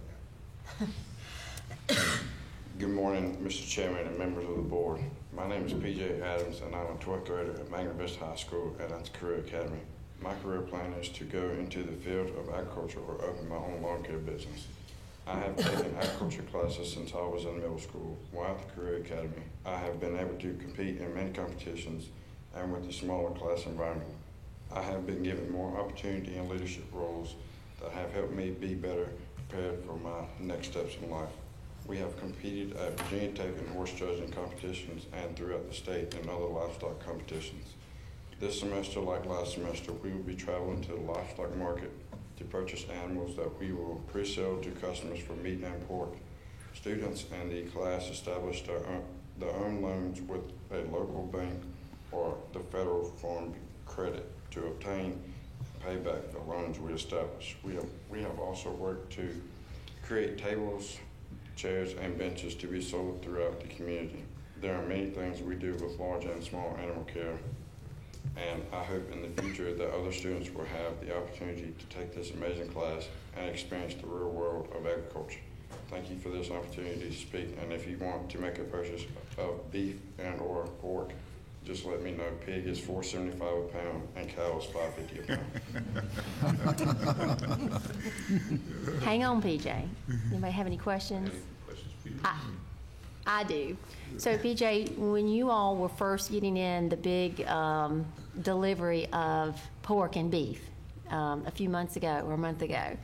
now. Good morning, Mr. Chairman and members of the board. My name is PJ Adams, and I'm a 12th grader at Magna Vista High School at Atlanta Career Academy. My career plan is to go into the field of agriculture or open my own lawn care business. I have taken agriculture classes since I was in middle school. While at the Career Academy, I have been able to compete in many competitions and with the smaller class environment. I have been given more opportunity and leadership roles that have helped me be better prepared for my next steps in life. We have competed at Virginia Tech and horse judging competitions and throughout the state in other livestock competitions. This semester, like last semester, we will be traveling to the livestock market to purchase animals that we will pre-sell to customers for meat and pork. Students in the class established their own loans with a local bank or the Federal Farm Credit to obtain and pay back the loans we established. We have also worked to create tables, chairs, and benches to be sold throughout the community. There are many things we do with large and small animal care, and I hope in the future that other students will have the opportunity to take this amazing class and experience the real world of agriculture. Thank you for this opportunity to speak, and if you want to make a purchase of beef and or pork, just let me know. Pig is $4.75 a pound and cow is $5.50 a pound. Hang on, PJ. Anybody have any questions? I do. So, PJ, when you all were first getting in the big delivery of pork and beef a few months ago or a month ago,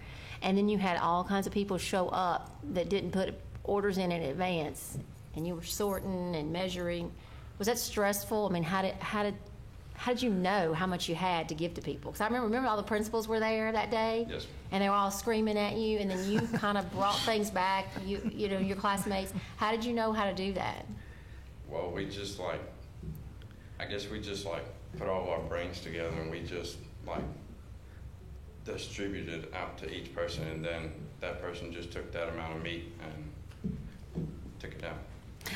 and then you had all kinds of people show up that didn't put orders in advance, and you were sorting and measuring, was that stressful? I mean, how did you know how much you had to give to people? Because I remember all the principals were there that day. Yes. And they were all screaming at you, and then you kind of brought things back, you know, your classmates. How did you know how to do that? Well, we just I guess we just put all of our brains together and we just distributed out to each person, and then that person just took that amount of meat and took it down.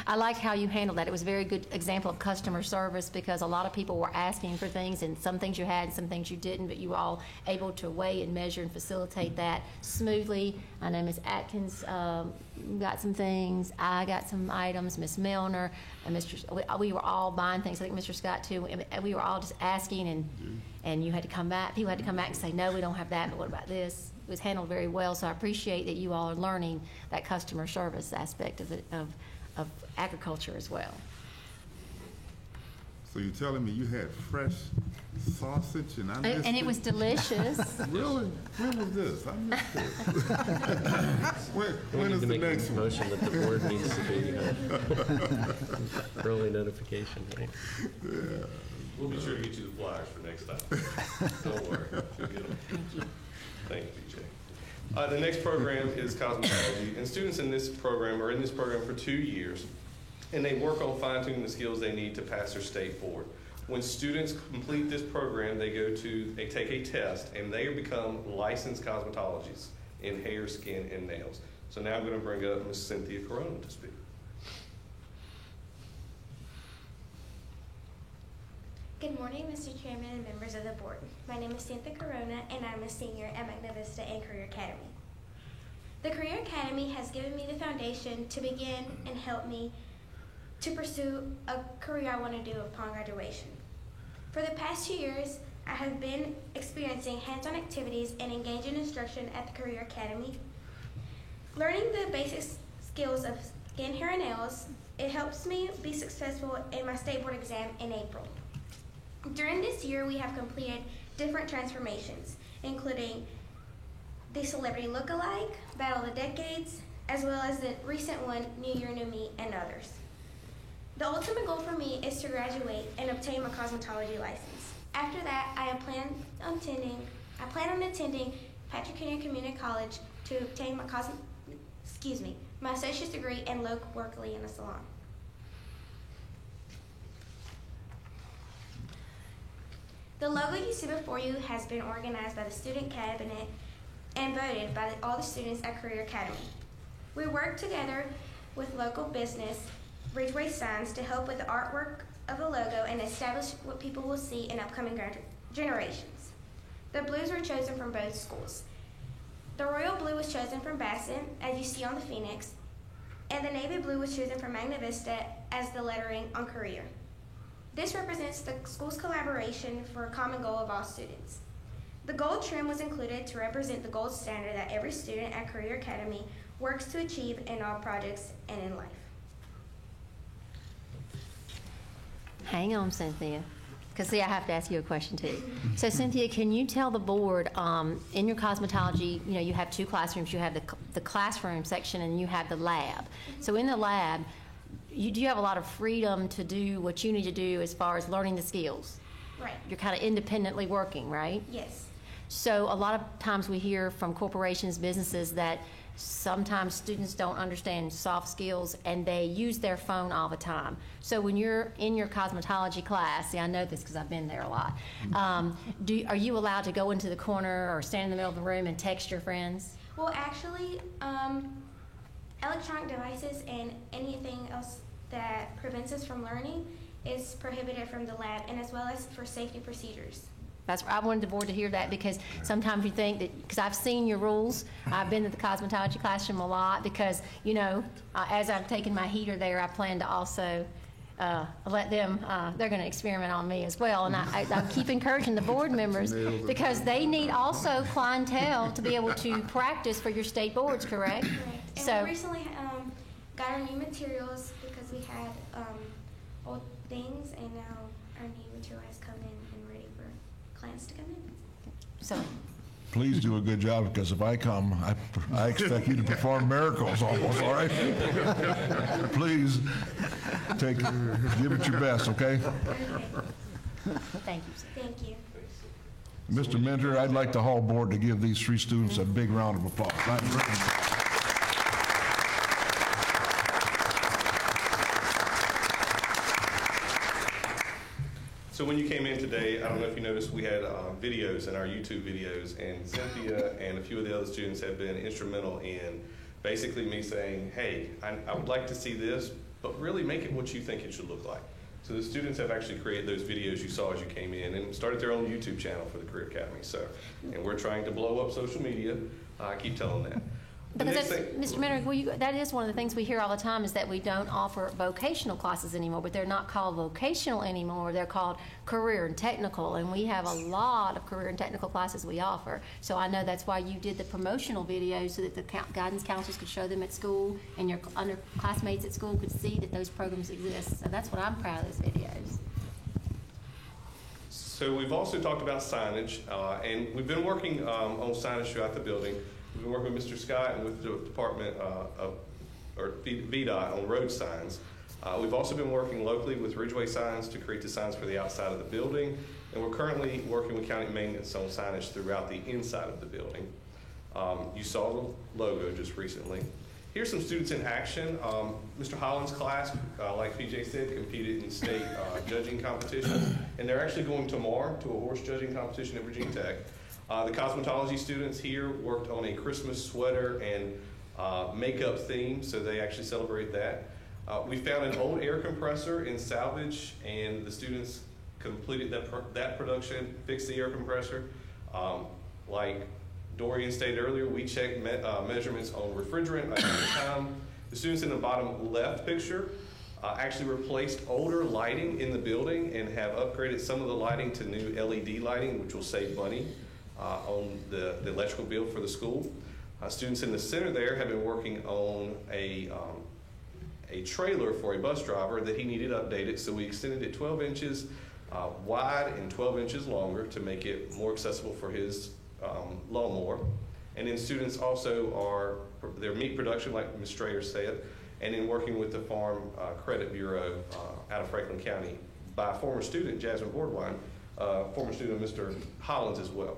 I like how you handled that. It was a very good example of customer service, because a lot of people were asking for things, and some things you had and some things you didn't, but you were all able to weigh and measure and facilitate that smoothly. I know Ms. Atkins got some things, I got some items, Ms. Milner, and we were all buying things, I think Mr. Scott too, and we were all just asking, and you had to come back, people had to come back and say, no, we don't have that, but what about this? It was handled very well, so I appreciate that you all are learning that customer service aspect of agriculture as well. So you're telling me you had fresh sausage and I missed and it was delicious. Really? When was this? I missed this. when is the next one? Motion that the board needs to be early notification, right? Yeah. We'll be sure to get you the flyers for next time. Don't worry. You'll get them. Thank you, PJ. The next program is cosmetology, and students in this program are in this program for 2 years, and they work on fine-tuning the skills they need to pass their state board. When students complete this program, they take a test, and they become licensed cosmetologists in hair, skin, and nails. So now I'm going to bring up Ms. Cynthia Corona to speak. Good morning, Mr. Chairman and members of the board. My name is Cynthia Corona, and I'm a senior at Magna Vista and Career Academy. The Career Academy has given me the foundation to begin and help me to pursue a career I want to do upon graduation. For the past 2 years, I have been experiencing hands-on activities and engaged in instruction at the Career Academy. Learning the basic skills of skin, hair, and nails, it helps me be successful in my state board exam in April. During this year, we have completed different transformations, including the Celebrity Look-alike, Battle of the Decades, as well as the recent one, New Year, New Me, and others. The ultimate goal for me is to graduate and obtain my cosmetology license. After that, I plan on attending Patrick Henry Community College to obtain my associate's degree and work in a salon. The logo you see before you has been organized by the student cabinet and voted by all the students at Career Academy. We work together with local business, Ridgeway Signs, to help with the artwork of the logo and establish what people will see in upcoming generations. The blues were chosen from both schools. The royal blue was chosen from Bassett, as you see on the Phoenix, and the navy blue was chosen from Magna Vista as the lettering on Career. This represents the school's collaboration for a common goal of all students. The gold trim was included to represent the gold standard that every student at Career Academy works to achieve in all projects and in life. Hang on, Cynthia, because see, I have to ask you a question too. So, Cynthia, can you tell the board, in your cosmetology, you have 2 classrooms. You have the classroom section and you have the lab. So in the lab, do you have a lot of freedom to do what you need to do as far as learning the skills? Right. You're kind of independently working, right? Yes. So a lot of times we hear from corporations, businesses, that sometimes students don't understand soft skills and they use their phone all the time. So when you're in your cosmetology class, see, I know this because I've been there a lot, are you allowed to go into the corner or stand in the middle of the room and text your friends? Well, actually, electronic devices and anything else that prevents us from learning is prohibited from the lab, and as well as for safety procedures. I wanted the board to hear that, because sometimes you think that, because I've seen your rules, I've been to the cosmetology classroom a lot, because, as I've taken my heater there, I plan to also let them, they're going to experiment on me as well. And I keep encouraging the board members, because they need also clientele to be able to practice for your state boards, correct? Correct. And So, we recently got our new materials because we had old things, and now our new material has come in and ready for clients to come in. So, Please do a good job, because if I come, I expect you to perform miracles almost, all right? Please, give it your best, okay? thank you, sir. Thank you. Mr. Mentor, I'd like the hall board to give these 3 students a big round of applause. Thank you. So when you came in today, I don't know if you noticed, we had videos in our YouTube videos, and Cynthia and a few of the other students have been instrumental in basically me saying, hey, I would like to see this, but really make it what you think it should look like. So the students have actually created those videos you saw as you came in and started their own YouTube channel for the Career Academy. So, and we're trying to blow up social media. I keep telling that. Because Mr. Mentor, that is one of the things we hear all the time, is that we don't offer vocational classes anymore, but they're not called vocational anymore. They're called career and technical, and we have a lot of career and technical classes we offer. So I know that's why you did the promotional videos, so that the guidance counselors could show them at school and your classmates at school could see that those programs exist. So that's what I'm proud of, those videos. So we've also talked about signage, and we've been working on signage throughout the building. We've been working with Mr. Scott and with the Department or VDOT on road signs. We've also been working locally with Ridgeway Signs to create the signs for the outside of the building, and we're currently working with County Maintenance on signage throughout the inside of the building. You saw the logo just recently. Here's some students in action. Mr. Holland's class, like PJ said, competed in state judging competitions, and they're actually going tomorrow to a horse judging competition at Virginia Tech. The cosmetology students here worked on a Christmas sweater and makeup theme, so they actually celebrate that. We found an old air compressor in salvage, and the students completed that production, fixed the air compressor. Like Dorian stated earlier, we checked measurements on refrigerant. At the time, the students in the bottom left picture actually replaced older lighting in the building and have upgraded some of the lighting to new LED lighting, which will save money on the electrical bill for the school. Students in the center there have been working on a trailer for a bus driver that he needed updated, so we extended it 12 inches wide and 12 inches longer to make it more accessible for his lawnmower. And then students also are, their meat production, like Ms. Strayer said, and then working with the Farm Credit Bureau out of Franklin County by former student Jasmine Boardwine, former student Mr. Hollins as well.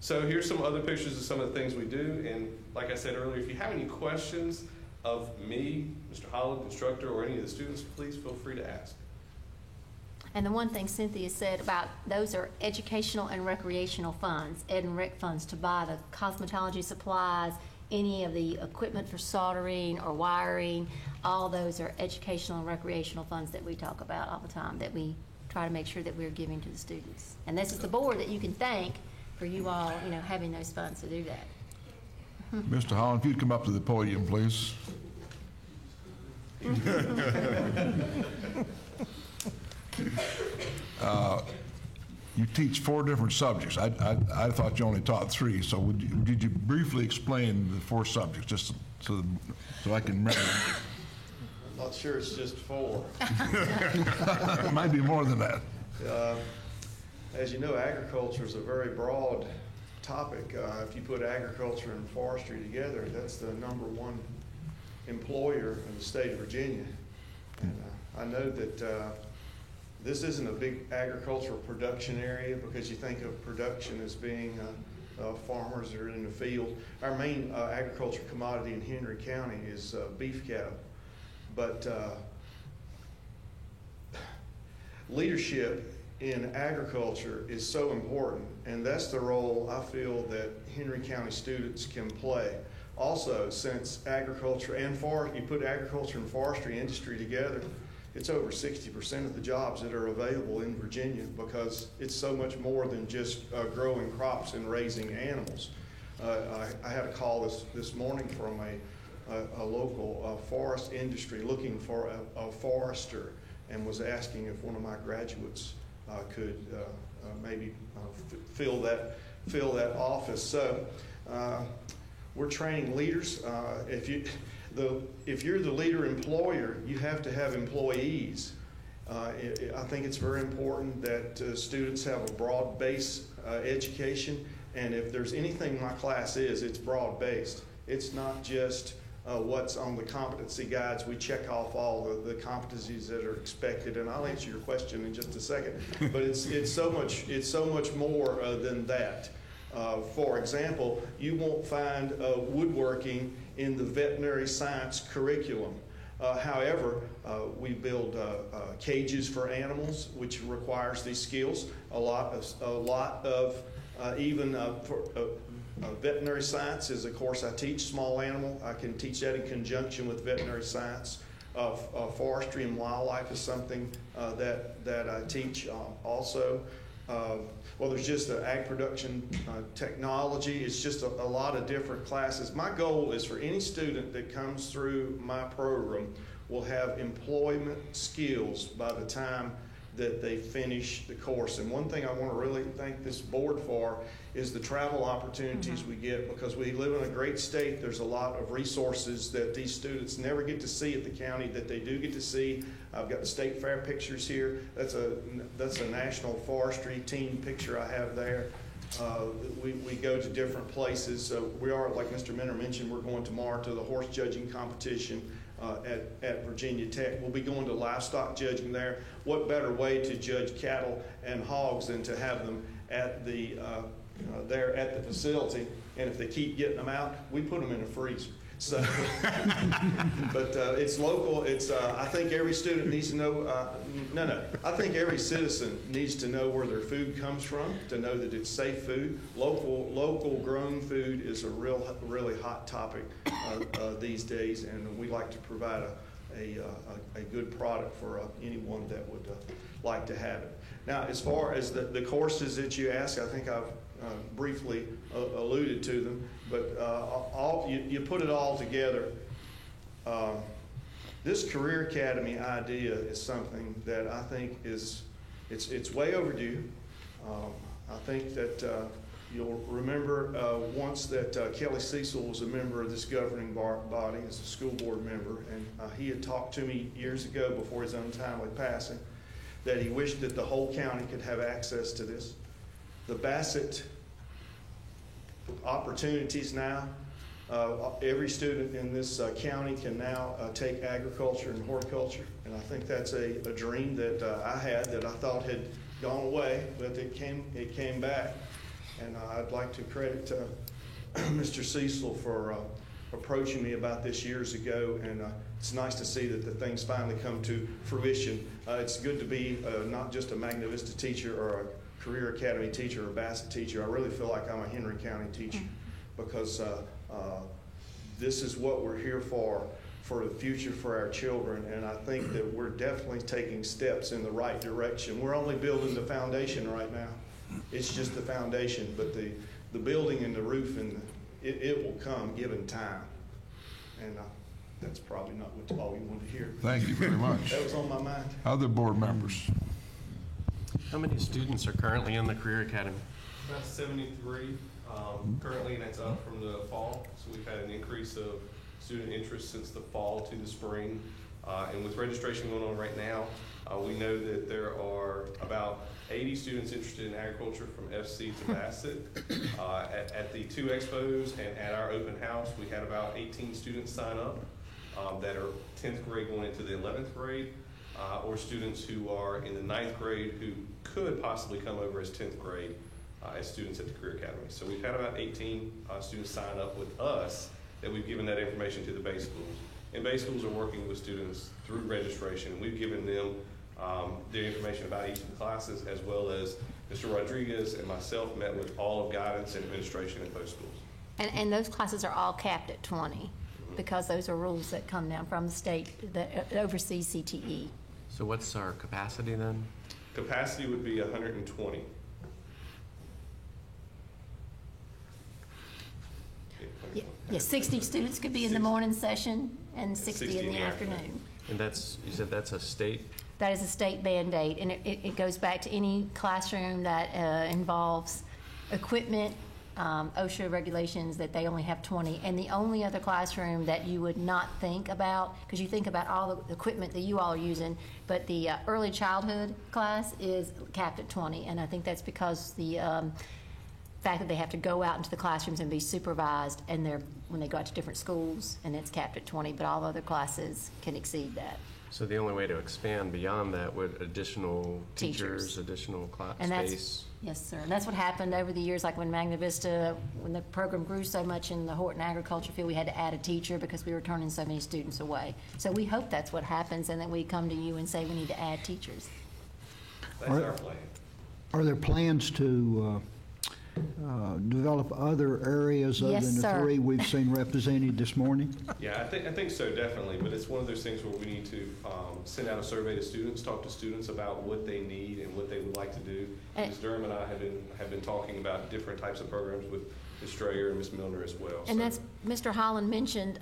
So here's some other pictures of some of the things we do, and like I said earlier, if you have any questions of me, Mr. Holland, instructor, or any of the students, please feel free to ask. And the one thing Cynthia said about those are educational and recreational funds, ed and rec funds, to buy the cosmetology supplies, any of the equipment for soldering or wiring. All those are educational and recreational funds that we talk about all the time, that we try to make sure that we're giving to the students. And this is the board that you can thank for you all, having those funds to do that. Mr. Holland, if you'd come up to the podium, please. You teach 4 different subjects. I thought you only taught 3, so did you briefly explain the 4 subjects, just so I can remember? I'm not sure it's just 4. It might be more than that. As you know, agriculture is a very broad topic. If you put agriculture and forestry together, that's the #1 employer in the state of Virginia. And I know that this isn't a big agricultural production area, because you think of production as being farmers that are in the field. Our main agriculture commodity in Henry County is beef cattle. But leadership in agriculture is so important, and that's the role I feel that Henry County students can play. Also, since agriculture and you put agriculture and forestry industry together, it's over 60% of the jobs that are available in Virginia, because it's so much more than just growing crops and raising animals. I had a call this morning from a local forest industry looking for a forester, and was asking if one of my graduates could maybe fill that office. So we're training leaders. If you're the leader employer, you have to have employees. I think it's very important that students have a broad-based education, and if there's anything my class is, it's broad-based. It's not just what's on the competency guides. We check off all the competencies that are expected, and I'll answer your question in just a second. But it's so much more than that. For example, you won't find woodworking in the veterinary science curriculum. However, we build cages for animals, which requires these skills. A lot of veterinary science is a course I teach. Small animal, I can teach that in conjunction with veterinary science. Forestry and wildlife is something that I teach also. Well, there's just the ag production technology. It's just a lot of different classes. My goal is for any student that comes through my program will have employment skills by the time that they finish the course. And one thing I want to really thank this board for is the travel opportunities we get, because we live in a great state. There's a lot of resources that these students never get to see at the county that they do get to see. I've got the state fair pictures here. That's a national forestry team picture I have there. We go to different places. We are, like Mr. Minner mentioned, we're going tomorrow to the horse judging competition at Virginia Tech. We'll be going to livestock judging there. What better way to judge cattle and hogs than to have them at there at the facility? And if they keep getting them out, we put them in a freezer. So, but it's local. It's I think every student needs to know. I think every citizen needs to know where their food comes from, to know that it's safe food. Local grown food is a really hot topic these days, and we like to provide a good product for anyone that would like to have it. Now, as far as the courses that you ask, I think I've briefly alluded to them, but you put it all together. This Career Academy idea is something that I think it's way overdue. I think that you'll remember once that Kelly Cecil was a member of this governing body as a school board member, and he had talked to me years ago before his untimely passing that he wished that the whole county could have access to this. The Bassett opportunities now, every student in this county can now take agriculture and horticulture, and I think that's a dream that I had that I thought had gone away, but it came back. And I'd like to credit Mr. Cecil for approaching me about this years ago, and it's nice to see that the things finally come to fruition. It's good to be not just a Magna Vista teacher or a Career Academy teacher or a Bassett teacher. I really feel like I'm a Henry County teacher because this is what we're here for the future for our children, and I think that we're definitely taking steps in the right direction. We're only building the foundation right now. It's just the foundation, but the building and the roof and it will come given time. And that's probably not all you wanted to hear. Thank you very much. That was on my mind. Other board members? How many students are currently in the Career Academy? About 73 currently, and that's up from the fall. So we've had an increase of student interest since the fall to the spring. And with registration going on right now, we know that there are about 80 students interested in agriculture from FC to Bassett. At the two expos and at our open house, we had about 18 students sign up that are 10th grade going into the 11th grade, or students who are in the 9th grade who could possibly come over as 10th grade as students at the Career Academy. So we've had about 18 students sign up with us that we've given that information to the Bay schools. And Bay schools are working with students through registration. We've given them the information about each of the classes, as well as Mr. Rodriguez and myself met with all of guidance and administration in both schools. And those classes are all capped at 20 because those are rules that come down from the state that oversees CTE. So what's our capacity then? Capacity would be 120. Yeah, 60 students could be in the morning session and 60 in the afternoon. And you said that's a state? That is a state mandate, and it goes back to any classroom that involves equipment, OSHA regulations, that they only have 20. And the only other classroom that you would not think about, because you think about all the equipment that you all are using, but the early childhood class is capped at 20. And I think that's because the fact that they have to go out into the classrooms and be supervised, and when they go out to different schools, and it's capped at 20, but all other classes can exceed that. So the only way to expand beyond that would additional teachers, additional class space? Yes, sir. And that's what happened over the years, like when Magna Vista, when the program grew so much in the Horton agriculture field, we had to add a teacher because we were turning so many students away. So we hope that's what happens, and that we come to you and say we need to add teachers. That's our plan. Are there plans to develop other areas other than the three we've seen represented this morning? Yeah, I think so, definitely. But it's one of those things where we need to send out a survey to students, talk to students about what they need and what they would like to do. Ms. Durham and I have been talking about different types of programs with Ms. Strayer and Ms. Milner as well. And that's, Mr. Holland mentioned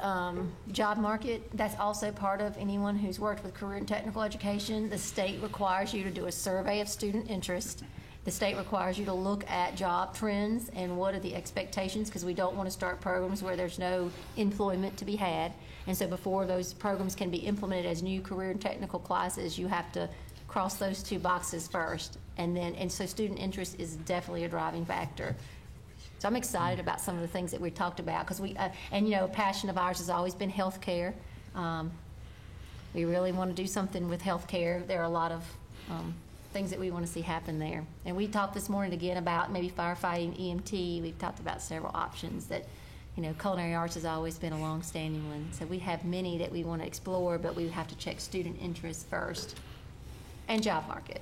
job market. That's also part of anyone who's worked with career and technical education. The state requires you to do a survey of student interest. The state requires you to look at job trends and what are the expectations, because we don't want to start programs where there's no employment to be had. And so before those programs can be implemented as new career and technical classes, you have to cross those two boxes first. And so student interest is definitely a driving factor. So I'm excited about some of the things that we talked about, because a passion of ours has always been healthcare. We really want to do something with healthcare. There are a lot of things that we want to see happen there. And we talked this morning again about maybe firefighting, EMT. We've talked about several options that, culinary arts has always been a long-standing one. So we have many that we want to explore, but we have to check student interest first and job market.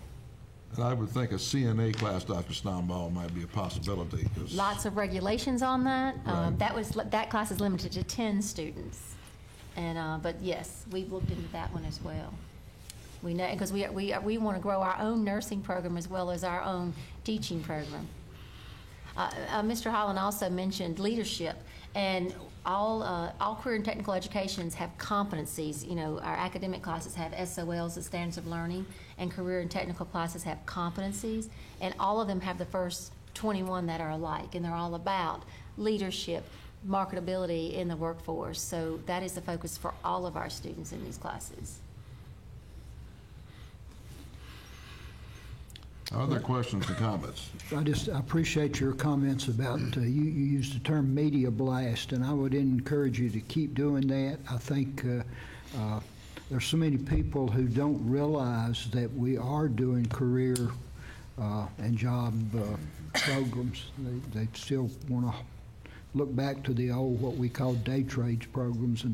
And I would think a CNA class, Dr. Stombaugh, might be a possibility. Lots of regulations on that. Right. That class is limited to 10 students. And, but yes, we've looked into that one as well. We know, because we want to grow our own nursing program as well as our own teaching program. Mr. Holland also mentioned leadership, and all career and technical educations have competencies. You know, our academic classes have SOLs, the standards of learning, and career and technical classes have competencies, and all of them have the first 21 that are alike, and they're all about leadership, marketability in the workforce. So that is the focus for all of our students in these classes. Other questions or comments? I appreciate your comments about, you used the term media blast, and I would encourage you to keep doing that. I think there's so many people who don't realize that we are doing career and job programs. They still want to look back to the old, what we call day trades programs,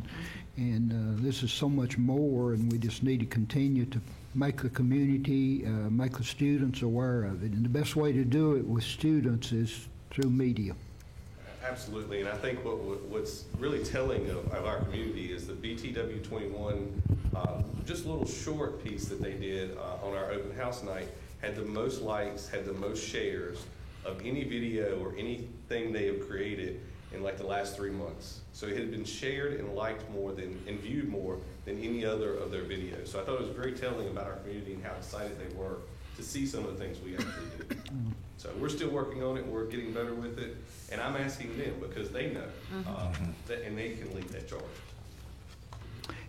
and this is so much more, and we just need to continue to make the community, make the students aware of it. And the best way to do it with students is through media. Absolutely, and I think what's really telling of our community is the BTW 21, just a little short piece that they did on our open house night, had the most likes, had the most shares of any video or anything they have created in like the last 3 months. So it had been shared and liked more than, and viewed more than any other of their videos. So I thought it was very telling about our community and how excited they were to see some of the things we actually do. So we're still working on it, we're getting better with it, and I'm asking them because they know, that, and they can lead that charge.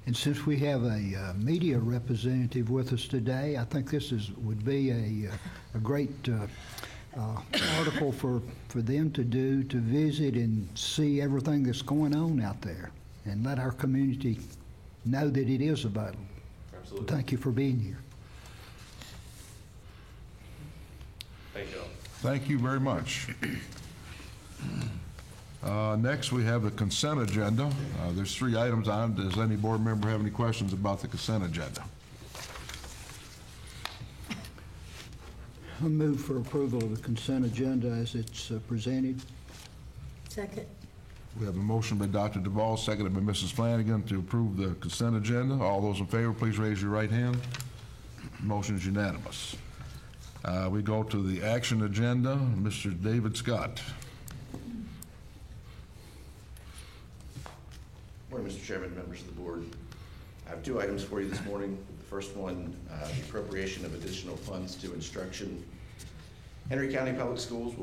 And since we have a media representative with us today, I think this would be a great article for them to do, to visit and see everything that's going on out there and let our community know that it is available. Absolutely. Thank you for being here. Thank you all. Thank you very much. Next, we have the consent agenda. There's 3 items on. Does any board member have any questions about the consent agenda? I move for approval of the consent agenda as it's presented. Second. We have a motion by Dr. Duvall, seconded by Mrs. Flanagan to approve the consent agenda. All those in favor, please raise your right hand. Motion is unanimous. We go to the action agenda. Mr. David Scott. Morning, Mr. Chairman, members of the board. I have 2 items for you this morning. The first one, the appropriation of additional funds to instruction. Henry County Public Schools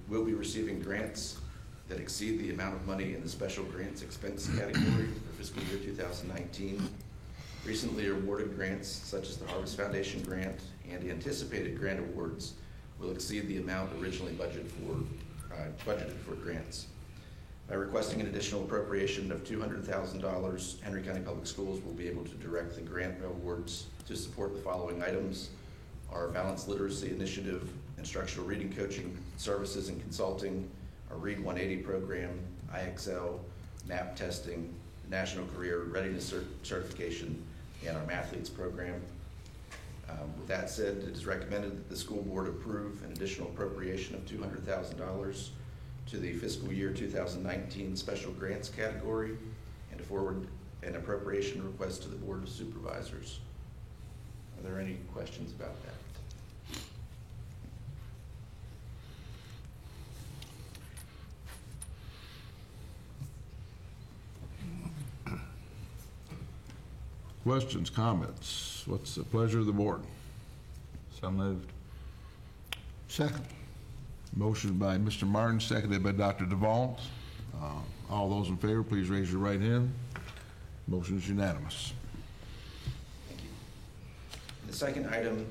will be receiving grants that exceed the amount of money in the special grants expense category for fiscal year 2019. Recently awarded grants, such as the Harvest Foundation grant and anticipated grant awards, will exceed the amount originally budgeted for grants. By requesting an additional appropriation of $200,000, Henry County Public Schools will be able to direct the grant awards to support the following items: our Balanced Literacy Initiative, Instructional Reading Coaching Services and Consulting, our Read 180 program, IXL, MAP testing, National Career Readiness Certification, and our Mathletes program. With that said, it is recommended that the school board approve an additional appropriation of $200,000 to the fiscal year 2019 special grants category and to forward an appropriation request to the Board of Supervisors. Are there any questions about that? Questions, comments? What's the pleasure of the board? So moved. Second. Motion by Mr. Martin, seconded by Dr. Duvall. All those in favor, please raise your right hand. Motion is unanimous. Thank you. The second item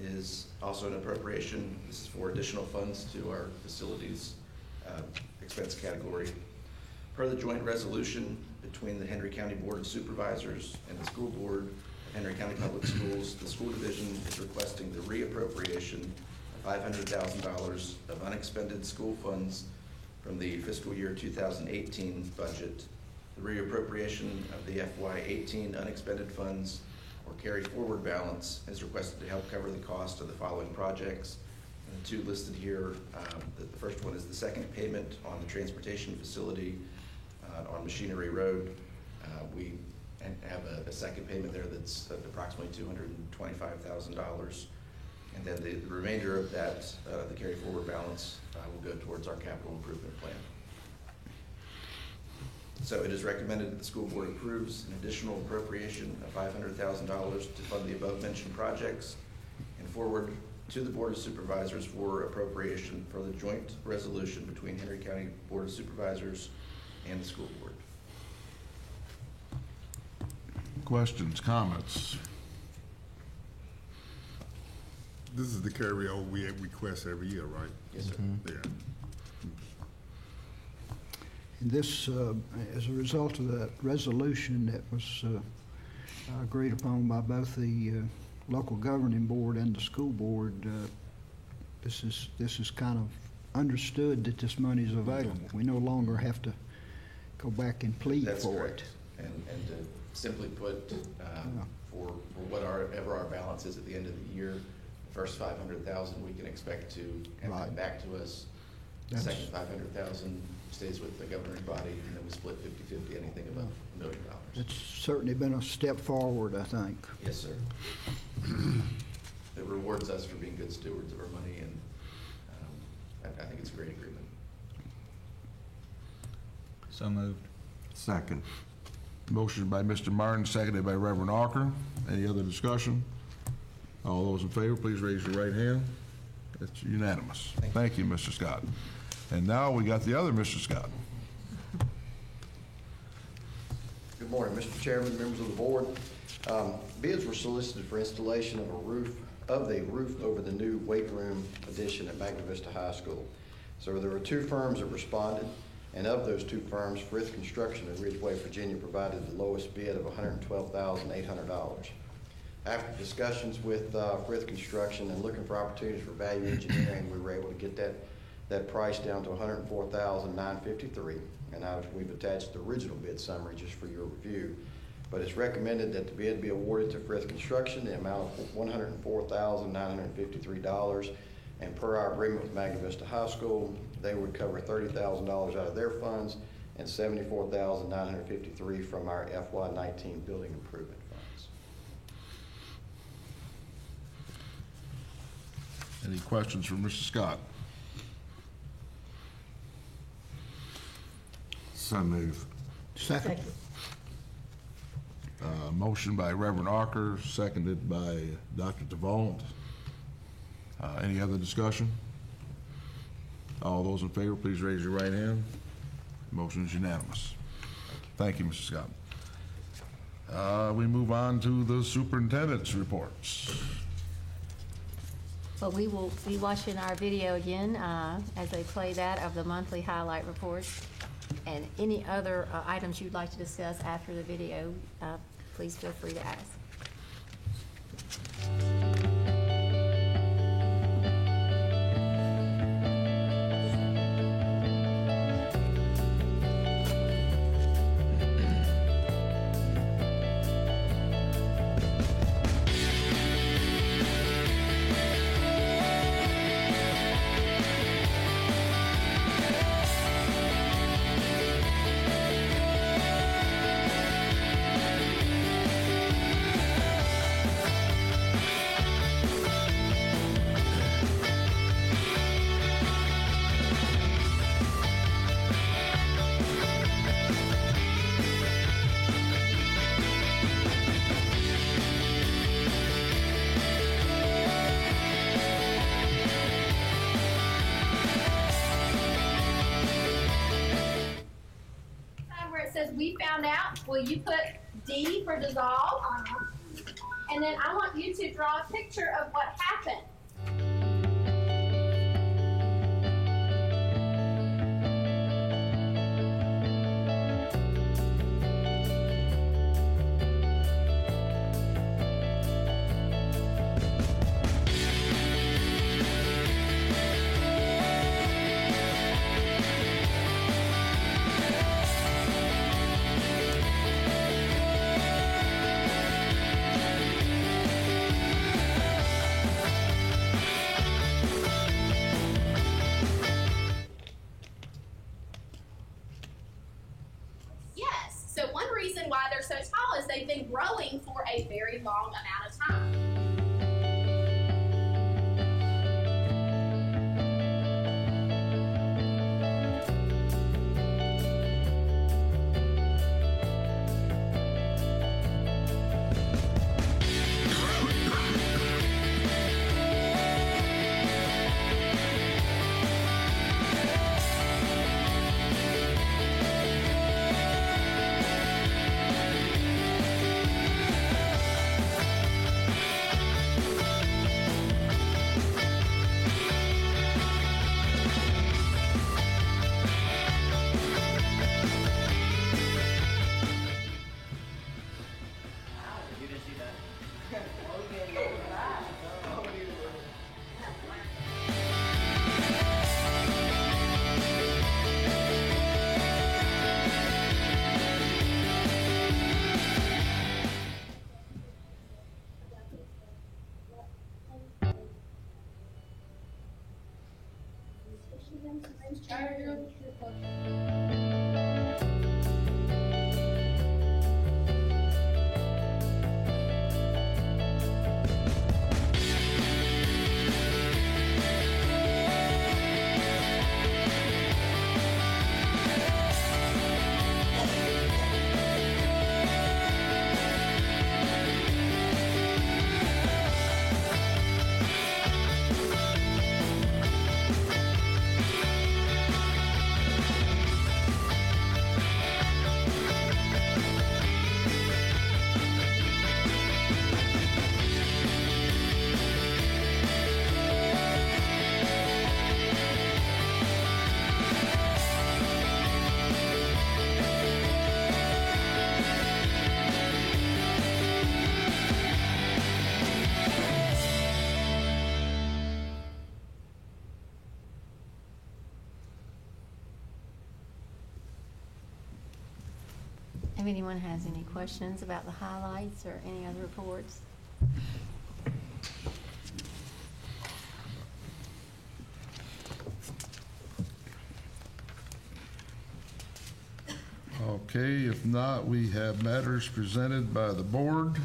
is also an appropriation. This is for additional funds to our facilities expense category. Per the joint resolution between the Henry County Board of Supervisors and the School Board of Henry County Public Schools, the school division is requesting the reappropriation of $500,000 of unexpended school funds from the fiscal year 2018 budget. The reappropriation of the FY18 unexpended funds or carry forward balance is requested to help cover the cost of the following projects. And the 2 listed here, the first one is the second payment on the transportation facility on Machinery Road. We and have a second payment there that's approximately $225,000. And then the remainder of that, the carry forward balance, will go towards our capital improvement plan. So it is recommended that the school board approves an additional appropriation of $500,000 to fund the above mentioned projects and forward to the Board of Supervisors for appropriation for the joint resolution between Henry County Board of Supervisors and the school board. Questions, comments? This is the carryover we request every year, right? Yes, sir. Yeah. And this, as a result of that resolution that was agreed upon by both the local governing board and the school board, this is kind of understood that this money is available. We no longer have to go back and plead That's for correct. it. And to simply put, for whatever our balance is at the end of the year, the first $500,000 we can expect to have come back to us. The second $500,000 stays with the governing body, and then we split 50-50, anything above $1 million. It's certainly been a step forward, I think. Yes, sir. It rewards us for being good stewards of our money, and I think it's a great agreement. So moved. Second. Motion by Mr. Martin, seconded by Reverend Walker. Any other discussion? All those in favor, please raise your right hand. It's unanimous. Thank you, Mr. Scott. And now we got the other Mr. Scott. Good morning, Mr. Chairman, members of the board. Bids were solicited for installation of the roof over the new weight room addition at Magna Vista High School. So there were 2 firms that responded, and of those 2 firms, Frith Construction of Ridgeway, Virginia provided the lowest bid of $112,800. After discussions with Frith Construction and looking for opportunities for value engineering, we were able to get that price down to $104,953, and we've attached the original bid summary just for your review. But it's recommended that the bid be awarded to Frith Construction, the amount of $104,953, and per our agreement with Magna Vista High School, they would cover $30,000 out of their funds and $74,953 from our FY19 building improvement funds. Any questions for Mr. Scott? So move. Second. Motion by Reverend Arker, seconded by Dr. DeVault. Any other discussion? All those in favor, please raise your right hand. Motion is unanimous. Thank you, Mr. Scott. We move on to the superintendent's reports. Well, we will be watching our video again as they play that of the monthly highlight reports. And any other items you'd like to discuss after the video, please feel free to ask. We found out, will you put D for dissolve? And then I want you to draw a picture of what happened. If anyone has any questions about the highlights or any other reports? Okay, if not, we have matters presented by the board.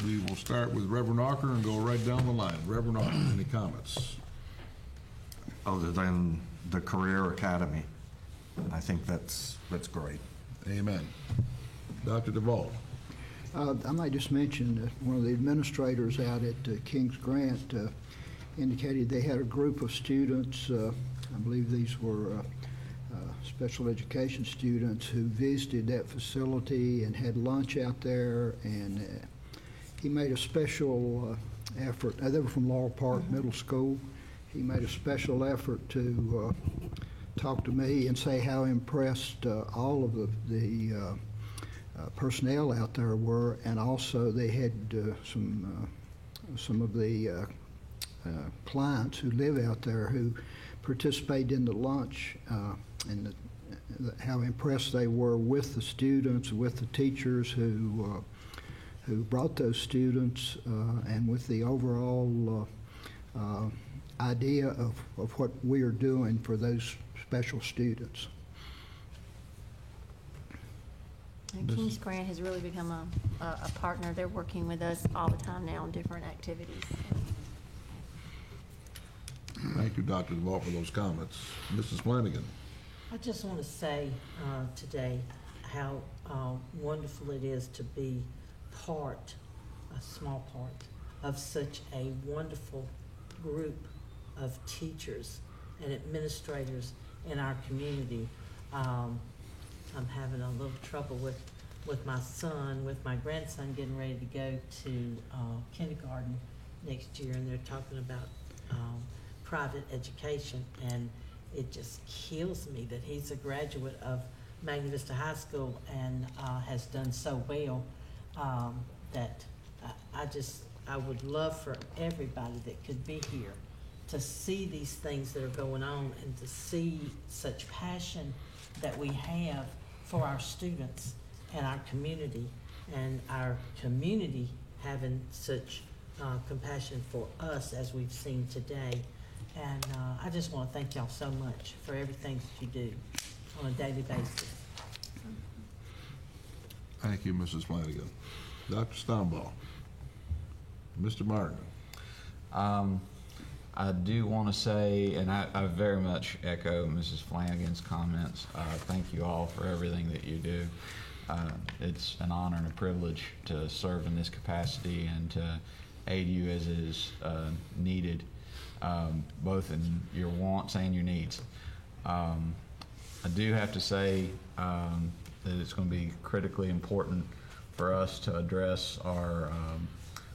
We will start with Reverend Ocker and go right down the line. Reverend Ocker, any comments? Other than the Career Academy, I think that's great. Amen. Dr. Duvall. I might just mention that one of the administrators out at King's Grant indicated they had a group of students, I believe these were special education students, who visited that facility and had lunch out there, and he made a special effort. They were from Laurel Park Middle School. He made a special effort to talk to me and say how impressed all of the personnel out there were, and also they had some of the clients who live out there who participated in the lunch, and how impressed they were with the students, with the teachers who brought those students, and with the overall idea of what we are doing for those special students. And King's Grant has really become a partner. They're working with us all the time now on different activities. Thank you, Dr. Duvall, for those comments. Mrs. Flanagan. I just want to say today how wonderful it is to be a small part of such a wonderful group of teachers and administrators in our community. I'm having a little trouble with my son, with my grandson getting ready to go to kindergarten next year, and they're talking about private education, and it just kills me that he's a graduate of Magna Vista High School and has done so well that I would love for everybody that could be here to see these things that are going on and to see such passion that we have for our students and our community having such compassion for us as we've seen today. And I just want to thank y'all so much for everything that you do on a daily basis. Thank you, Mrs. Flanagan. Dr. Stombaugh. Mr. Martin. I do want to say, and I very much echo Mrs. Flanagan's comments, thank you all for everything that you do. It's an honor and a privilege to serve in this capacity and to aid you as is needed, both in your wants and your needs. I do have to say that it's going to be critically important for us to address our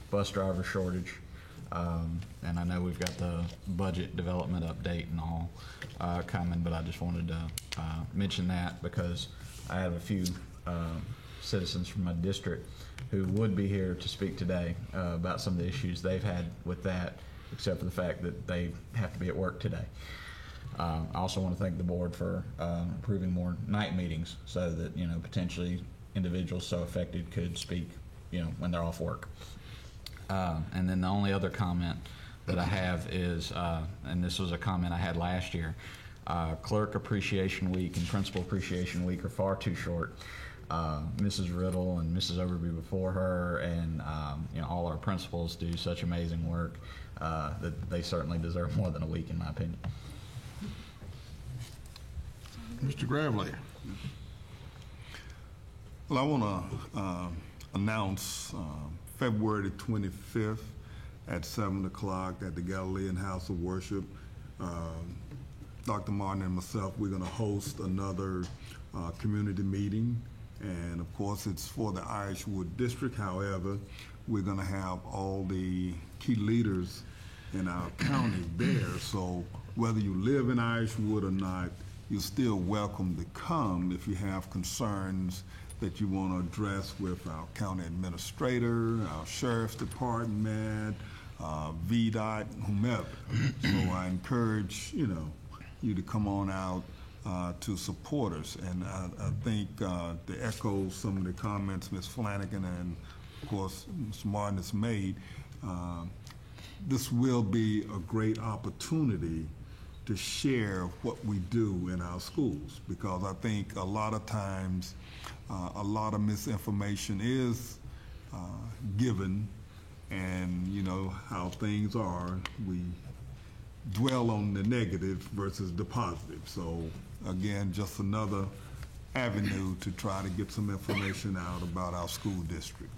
bus driver shortage. And I know we've got the budget development update and all coming, but I just wanted to mention that because I have a few citizens from my district who would be here to speak today about some of the issues they've had with that, except for the fact that they have to be at work today. I also want to thank the board for approving more night meetings so that, potentially individuals so affected could speak, when they're off work. And then the only other comment that I have is, and this was a comment I had last year, Clerk Appreciation Week and Principal Appreciation Week are far too short. Mrs. Riddle and Mrs. Overby before her, and all our principals do such amazing work that they certainly deserve more than a week, in my opinion. Mr. Gravely. Well, I want to announce February the 25th at 7 o'clock at the Galilean House of Worship. Dr. Martin and myself, we're going to host another community meeting. And of course, it's for the Irishwood District. However, we're going to have all the key leaders in our county there. So whether you live in Irishwood or not, you're still welcome to come if you have concerns that you want to address with our county administrator, our sheriff's department, VDOT, whomever. So I encourage, you to come on out to support us. And I think to echo some of the comments Ms. Flanagan and, of course, Ms. Martin has made, this will be a great opportunity to share what we do in our schools, because I think a lot of times a lot of misinformation is given, and how things are, we dwell on the negative versus the positive. So again, just another avenue to try to get some information out about our school district.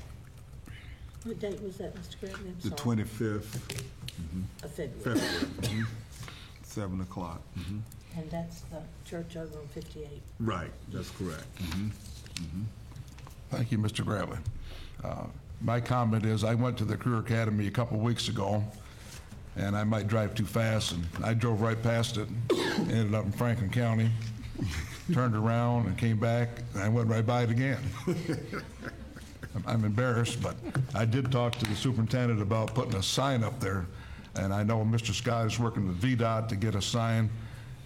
What date was that, Mr. Gregory? The 25th of February. February. 7 o'clock. And that's the church over on 58. Right, that's correct. Thank you, Mr. Gravely. My comment is, I went to the Career Academy a couple weeks ago, and I might drive too fast, and I drove right past it, ended up in Franklin County, turned around and came back, and I went right by it again. I'm embarrassed, but I did talk to the superintendent about putting a sign up there, and I know Mr. Scott is working with VDOT to get a sign,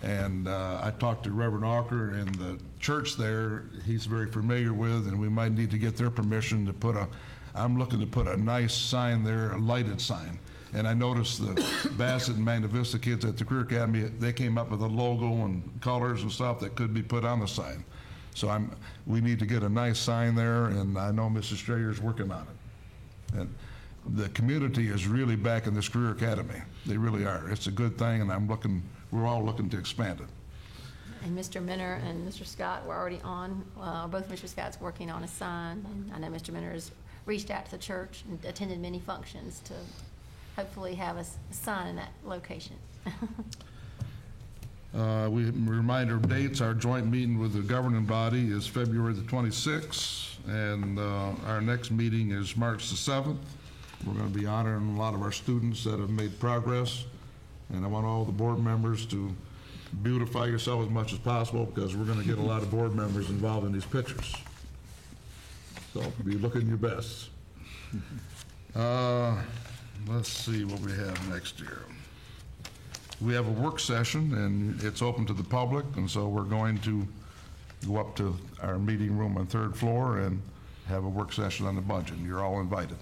and I talked to Reverend Walker and the church there he's very familiar with, and we might need to get their permission to put I'm looking to put a nice sign there, a lighted sign. And I noticed the Bassett and Magna Vista kids at the Career Academy, they came up with a logo and colors and stuff that could be put on the sign. So we need to get a nice sign there, and I know Mrs. Strayer's working on it. And the community is really back in this Career Academy. They really are. It's a good thing, and we're all looking to expand it. And Mr. Minner and Mr. Scott were already on, both Mr. Scott's working on a sign, and I know Mr. Minner has reached out to the church and attended many functions to hopefully have a sign in that location. We reminder of dates. Our joint meeting with the governing body is February the 26th, and our next meeting is March the 7th. We're going to be honoring a lot of our students that have made progress, and I want all the board members to beautify yourself as much as possible, because we're going to get a lot of board members involved in these pictures. So be looking your best. Let's see what we have next year. We have a work session, and it's open to the public, and so we're going to go up to our meeting room on 3rd floor and have a work session on the budget. You're all invited.